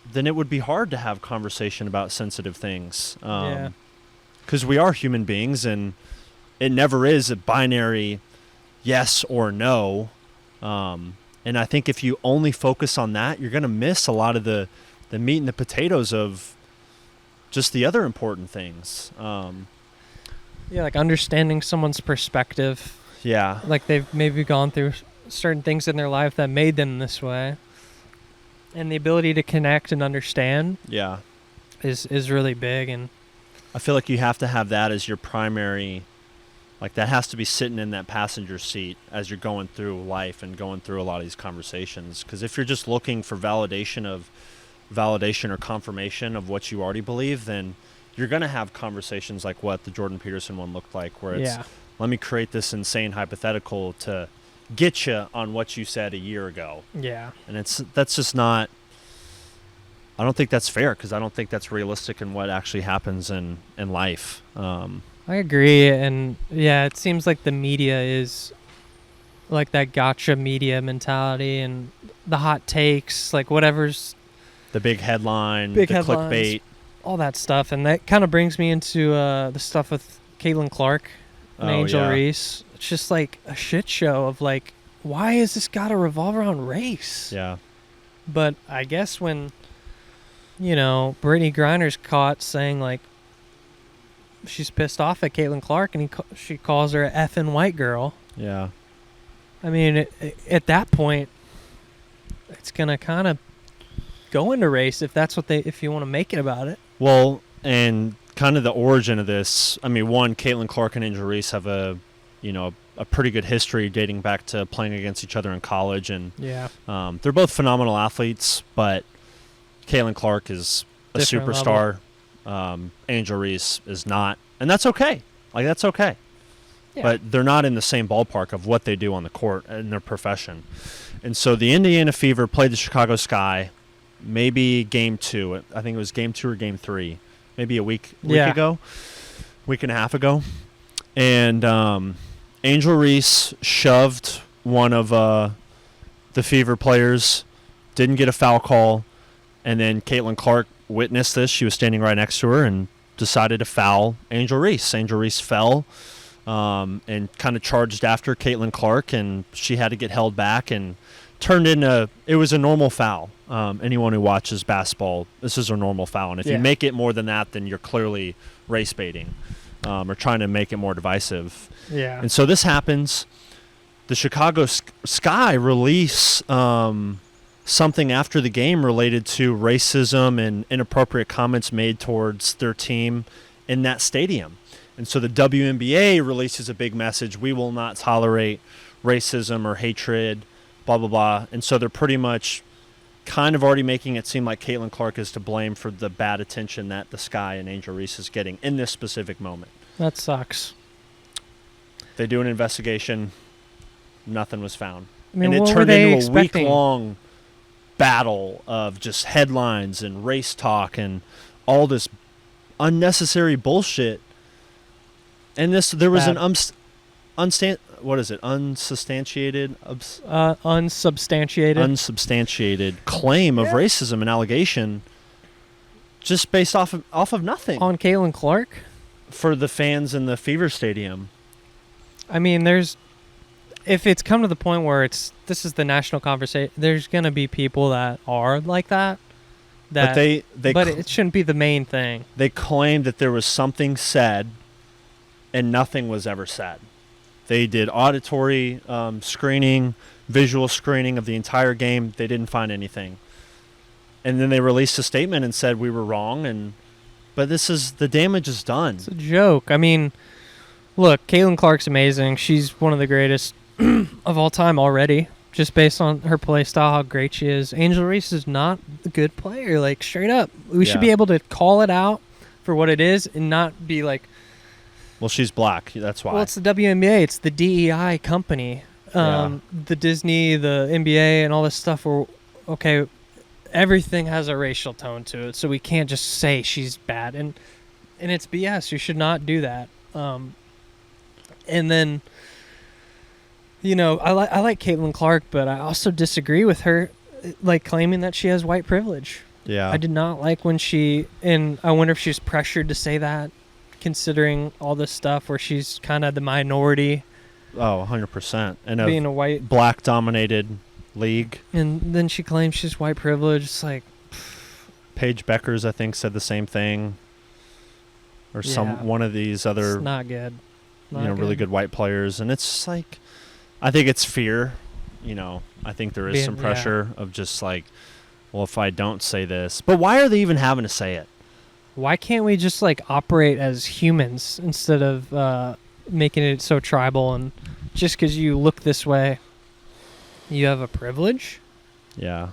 then it would be hard to have conversation about sensitive things. Because we are human beings, and it never is a binary yes or no. And I think if you only focus on that, you're going to miss a lot of the meat and the potatoes of just the other important things. Like understanding someone's perspective. Yeah. Like they've maybe gone through certain things in their life that made them this way. And the ability to connect and understand is really big. And I feel like you have to have that as your primary... Like, that has to be sitting in that passenger seat as you're going through life and going through a lot of these conversations. Because if you're just looking for validation or confirmation of what you already believe, then you're going to have conversations like what the Jordan Peterson one looked like, where it's, let me create this insane hypothetical to get you on what you said a year ago. Yeah. And that's just not... I don't think that's fair, because I don't think that's realistic in what actually happens in life. I agree, and it seems like the media is like that gotcha media mentality and the hot takes, like whatever's... The big headline, the clickbait. All that stuff, and that kind of brings me into the stuff with Caitlin Clark and Angel Reese. It's just like a shit show of like, why is this got to revolve around race? Yeah. But I guess when, Brittany Griner's caught saying like, she's pissed off at Caitlin Clark, and she calls her a effing white girl. Yeah. I mean, at that point, it's gonna kind of go into race if you want to make it about it. Well, and kind of the origin of this. I mean, one, Caitlin Clark and Angel Reese have a pretty good history dating back to playing against each other in college, and they're both phenomenal athletes. But Caitlin Clark is a Different superstar. Level. Angel Reese is not, and that's okay. Like, that's okay. Yeah. But they're not in the same ballpark of what they do on the court in their profession. And so the Indiana Fever played the Chicago Sky, maybe game 2. I think it was game 2 or game 3, maybe a week ago, week and a half ago. And Angel Reese shoved one of the Fever players, didn't get a foul call, and then Caitlin Clark witnessed this. She was standing right next to her and decided to foul Angel Reese. Angel Reese fell and kind of charged after Caitlin Clark, and she had to get held back and turned into – it was a normal foul. Anyone who watches basketball, this is a normal foul. And if you make it more than that, then you're clearly race baiting or trying to make it more divisive. Yeah. And so this happens. The Chicago Sky release something after the game related to racism and inappropriate comments made towards their team in that stadium. And so the WNBA releases a big message: we will not tolerate racism or hatred, blah, blah, blah. And so they're pretty much kind of already making it seem like Caitlin Clark is to blame for the bad attention that the Sky and Angel Reese is getting in this specific moment. That sucks. They do an investigation. Nothing was found. I mean, and it what were turned they into expecting? a week-long battle of just headlines and race talk and all this unnecessary bullshit. And there was an unsubstantiated claim of racism and allegation just based off of nothing on Caitlin Clark for the fans in the Fever Stadium. I mean, if it's come to the point where this is the national conversation, there's gonna be people that are like that. But it shouldn't be the main thing. They claimed that there was something said, and nothing was ever said. They did auditory screening, visual screening of the entire game. They didn't find anything. And then they released a statement and said we were wrong. But the damage is done. It's a joke. I mean, look, Caitlin Clark's amazing. She's one of the greatest of all time already, just based on her play style, how great she is. Angel Reese is not a good player, like straight up. We should be able to call it out for what it is and not be like, well, she's black. That's why. Well, it's the WNBA. It's the DEI company. The Disney, the NBA, and all this stuff. Okay, everything has a racial tone to it, so we can't just say she's bad. And it's BS. You should not do that. And then, I like Caitlin Clark, but I also disagree with her, like claiming that she has white privilege. Yeah. I did not like when and I wonder if she was pressured to say that, considering all this stuff where she's kind of the minority. Oh, 100%. And being a white, black-dominated league. And then she claims she's white privilege. It's like... Paige Beckers, I think, said the same thing. Or one of these other... It's not good. Really good white players. And it's just like... I think it's fear. I think there is some pressure of just like, well, if I don't say this... But why are they even having to say it? Why can't we just operate as humans instead of making it so tribal, and just because you look this way, you have a privilege? Yeah.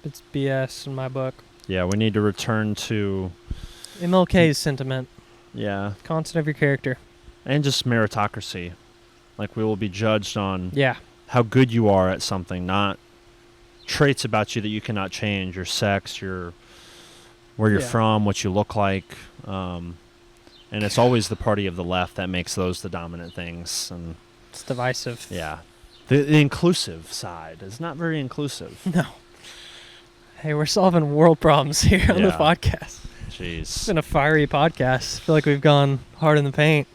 It's BS in my book. Yeah, we need to return to... MLK's sentiment. Yeah. Constant of your character. And just meritocracy. Like, we will be judged on how good you are at something, not traits about you that you cannot change, your sex, where you're from, what you look like. And it's always the party of the left that makes those the dominant things. And it's divisive. Yeah. The inclusive side is not very inclusive. No. Hey, we're solving world problems here on the podcast. Jeez. It's been a fiery podcast. I feel like we've gone hard in the paint.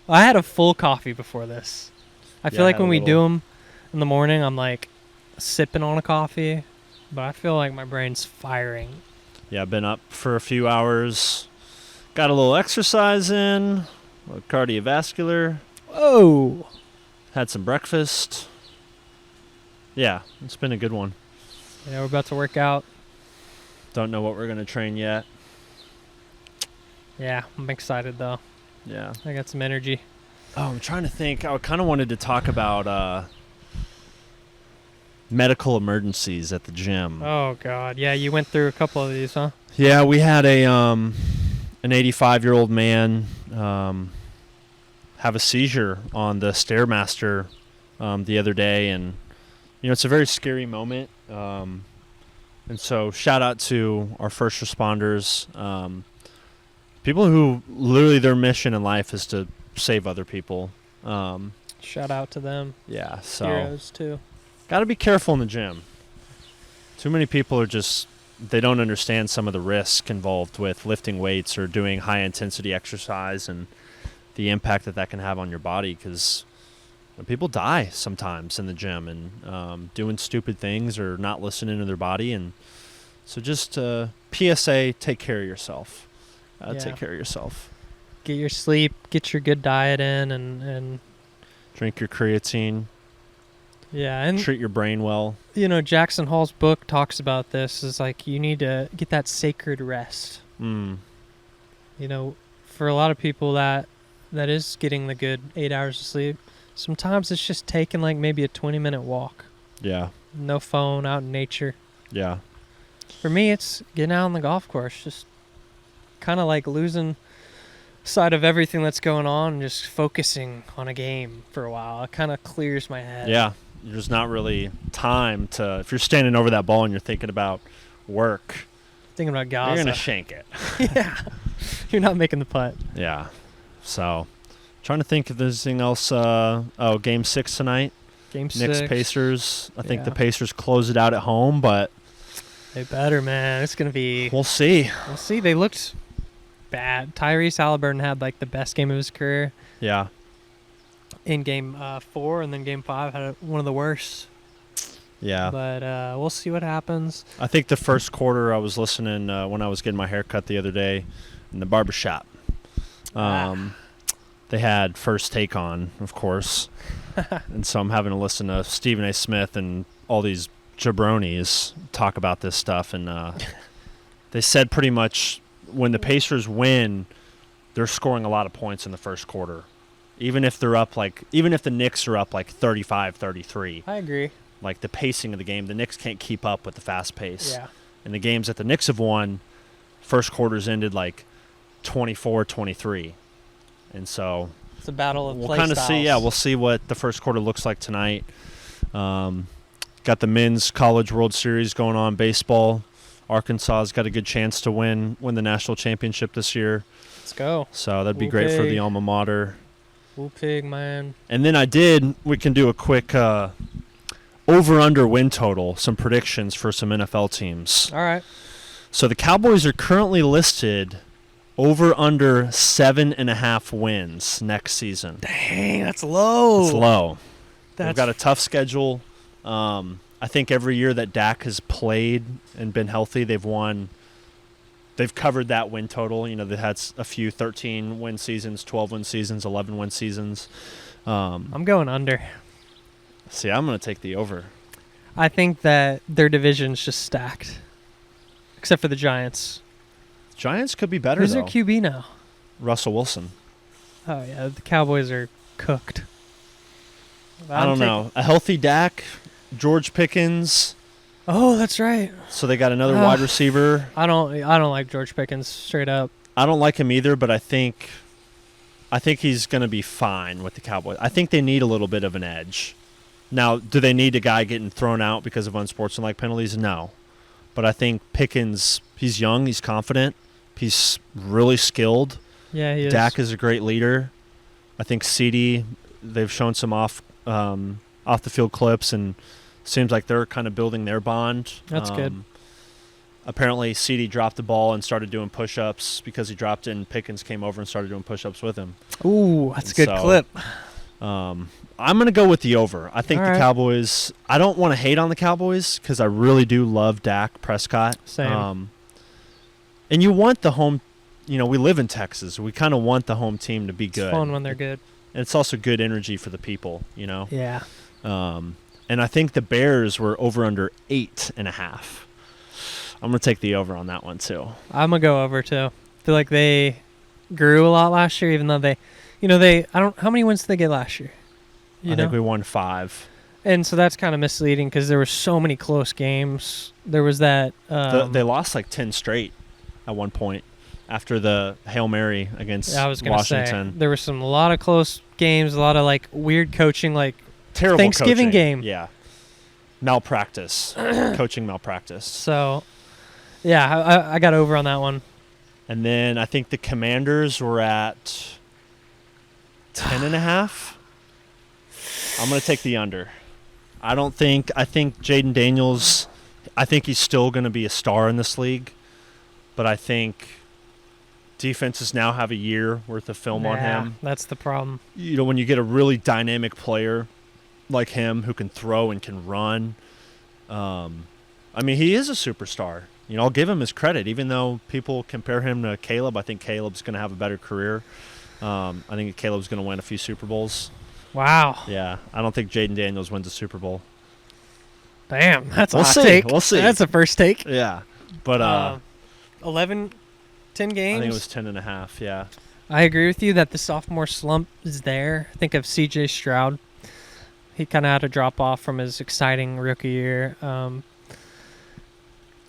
I had a full coffee before this. I feel like when we do them in the morning, I'm like sipping on a coffee, but I feel like my brain's firing. Yeah, I've been up for a few hours. Got a little exercise in, a little cardiovascular. Whoa. Had some breakfast. Yeah, it's been a good one. Yeah, we're about to work out. Don't know what we're going to train yet. Yeah, I'm excited though. Yeah. I got some energy. Oh, I'm trying to think. I kind of wanted to talk about medical emergencies at the gym. Oh, God. Yeah, you went through a couple of these, huh? Yeah, we had an 85-year-old man have a seizure on the Stairmaster the other day, and it's a very scary moment. And so shout out to our first responders, people who literally their mission in life is to save other people. Shout out to them. Yeah, so heroes too. Got to be careful in the gym. Too many people are they don't understand some of the risk involved with lifting weights or doing high intensity exercise and the impact that can have on your body, because people die sometimes in the gym and doing stupid things or not listening to their body. And so just PSA, take care of yourself. Take care of yourself. Get your sleep, get your good diet in, and drink your creatine. Yeah, and treat your brain well. Jackson Hall's book talks about this. Is like you need to get that sacred rest. Mm. For a lot of people that is getting the good 8 hours of sleep. Sometimes it's just taking maybe a 20-minute walk. Yeah. No phone, out in nature. Yeah. For me, it's getting out on the golf course, just kind of like losing sight of everything that's going on and just focusing on a game for a while. It kind of clears my head. Yeah. There's not really time to, if you're standing over that ball and you're thinking about work, Thinking about Gaza. you're going to shank it. Yeah. You're not making the putt. Yeah. So, trying to think if there's anything else. Game 6 tonight. Game 6. Knicks Pacers. I think Yeah. the Pacers close it out at home, but They better, man. It's going to be... we'll see. We'll see. They looked bad. Tyrese Halliburton had like the best game of his career Yeah. in game 4, and then game 5 had one of the worst. Yeah. But we'll see what happens. I think the first quarter I was listening when I was getting my hair cut the other day in the barbershop. They had First Take on, of course. And so I'm having to listen to Stephen A. Smith and all these jabronis talk about this stuff. And they said pretty much when the Pacers win, they're scoring a lot of points in the first quarter. Even if the Knicks are up like 35-33. I agree. Like the pacing of the game, the Knicks can't keep up with the fast pace. Yeah. And the games that the Knicks have won, first quarters ended like 24-23. And so It's a battle of we'll play kind of styles. see. Yeah, we'll see what the first quarter looks like tonight. Got the men's college World Series going on, baseball. Arkansas's got a good chance to win the national championship this year. Let's go. So that'd be Woo great for pig. the alma mater. Woo pig, man. And then we can do a quick over-under win total, some predictions for some NFL teams. All right. So the Cowboys are currently listed over-under 7.5 wins next season. Dang, that's low. It's low. That's They've got a tough schedule. I think every year that Dak has played and been healthy, they've won. They've covered that win total. You know, they had a few 13-win seasons, 12-win seasons, 11-win seasons. I'm going under. See, I'm going to take the over. I think that their division's just stacked, except for the Giants. Giants could be better, Who's though. their QB now? Russell Wilson. Oh, yeah. The Cowboys are cooked. I don't know. A healthy Dak, George Pickens. Oh, that's right. So they got another wide receiver. I don't like George Pickens straight up. I don't like him either, but I think he's going to be fine with the Cowboys. I think they need a little bit of an edge. Now, do they need a guy getting thrown out because of unsportsmanlike penalties? No. But I think Pickens, he's young, he's confident, he's really skilled. Yeah, he is. Dak is a great leader. I think CD, they've shown some off the field clips, and seems like they're kind of building their bond. That's good. Apparently, CD dropped the ball and started doing push-ups because he dropped it, and Pickens came over and started doing push-ups with him. Ooh, that's a good clip. I'm going to go with the over. I think All the right. Cowboys – I don't want to hate on the Cowboys because I really do love Dak Prescott. Same. And you want the home – we live in Texas. We kind of want the home team to be good. It's fun when they're good. And it's also good energy for the people, Yeah. And I think the Bears were over under 8.5. I'm going to take the over on that one, too. I'm going to go over, too. I feel like they grew a lot last year, even though how many wins did they get last year? I think we won 5. And so that's kind of misleading because there were so many close games. There was that. They lost like 10 straight at one point after the Hail Mary against I was gonna Washington. say there were a lot of close games, a lot of like weird coaching, like Terrible Thanksgiving coaching. game. Yeah. Malpractice. Coaching malpractice. So, yeah, I got over on that one. And then I think the Commanders were at 10.5. I'm going to take the under. I think Jaden Daniels, I think he's still going to be a star in this league. But I think defenses now have a year worth of film on him. That's the problem. When you get a really dynamic player like him who can throw and can run, he is a superstar. I'll give him his credit. Even though people compare him to Caleb, I think Caleb's going to have a better career. I think Caleb's going to win a few Super Bowls. Wow. Yeah, I don't think Jaden Daniels wins a Super Bowl. Damn, that's a We'll hot see. take. We'll see. That's a first take. Yeah, but 10 games. I think it was 10.5. Yeah. I agree with you that the sophomore slump is there. I think of C.J. Stroud. He kind of had to drop off from his exciting rookie year.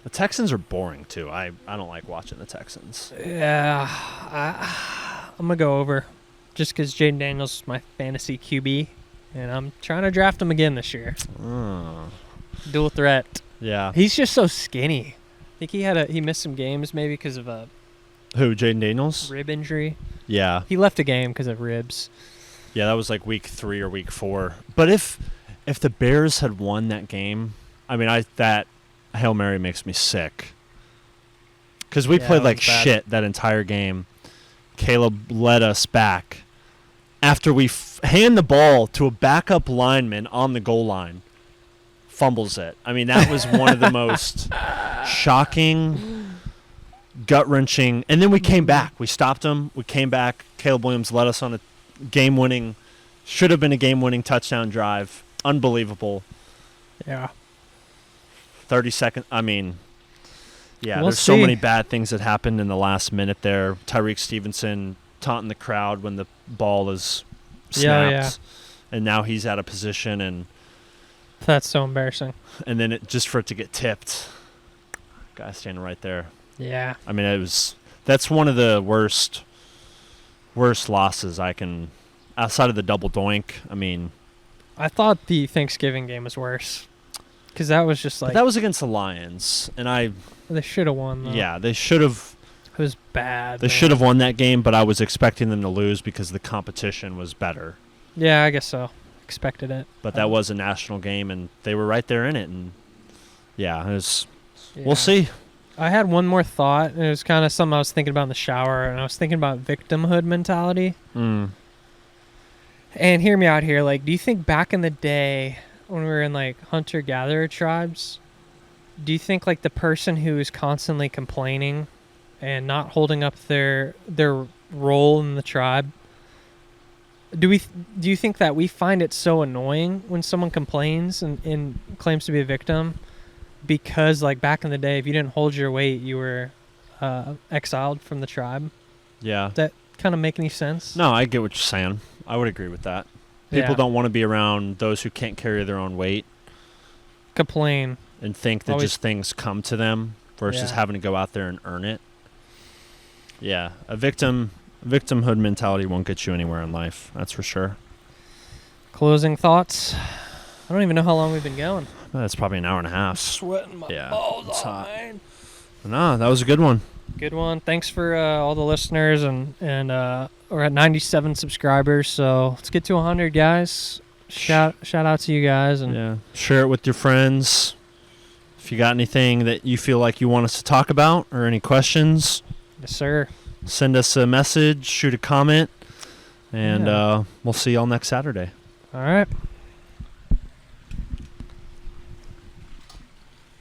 The Texans are boring, too. I don't like watching the Texans. Yeah, I'm going to go over just because Jaden Daniels is my fantasy QB, and I'm trying to draft him again this year. Dual threat. Yeah. He's just so skinny. I think he missed some games maybe because of a Who, Jaden Daniels? rib injury. Yeah. He left a game because of ribs. Yeah, that was like week 3 or week 4. But if the Bears had won that game, I mean, that Hail Mary makes me sick. Because we played like shit that entire game. Caleb led us back after we hand the ball to a backup lineman on the goal line. Fumbles it. I mean, that was one of the most shocking, gut-wrenching. And then we came back. We stopped him. We came back. Caleb Williams led us on a should have been a game-winning touchdown drive. Unbelievable. Yeah. 30 seconds. I mean, yeah, We'll there's so see. many bad things that happened in the last minute there. Tyreek Stevenson taunting the crowd when the ball is snapped. Yeah. And now he's out of position, and That's so embarrassing. then just for it to get tipped. Guy standing right there. Yeah. I mean, that's one of the worst losses I can, outside of the double doink. I mean, I thought the Thanksgiving game was worse because that was just but like that was against the Lions, and they should have won. Though. yeah, they should have. It was bad. They should have won that game, but I was expecting them to lose because the competition was better. Yeah, I guess so. Expected it. But that was a national game, and they were right there in it. And yeah, Yeah. we'll see. I had one more thought. And it was kind of something I was thinking about in the shower, and I was thinking about victimhood mentality. Mm. And hear me out here. Like, do you think back in the day when we were in like hunter-gatherer tribes, do you think like the person who is constantly complaining and not holding up their role in the tribe, do you think that we find it so annoying when someone complains and claims to be a victim because like back in the day, if you didn't hold your weight, you were exiled from the tribe? Yeah. Does that kind of make any sense? No, I get what you're saying. I would agree with that. People don't want to be around those who can't carry their own weight. Complain. And think that just things come to them versus having to go out there and earn it. Yeah. Victimhood mentality won't get you anywhere in life. That's for sure. Closing thoughts. I don't even know how long we've been going. That's probably an hour and a half. Sweating my balls off. No, that was a good one. Good one. Thanks for all the listeners, and we're at 97 subscribers, so let's get to 100, guys. Shout out to you guys, and share it with your friends. If you got anything that you feel like you want us to talk about or any questions, yes, sir. Send us a message, shoot a comment, and we'll see y'all next Saturday. All right.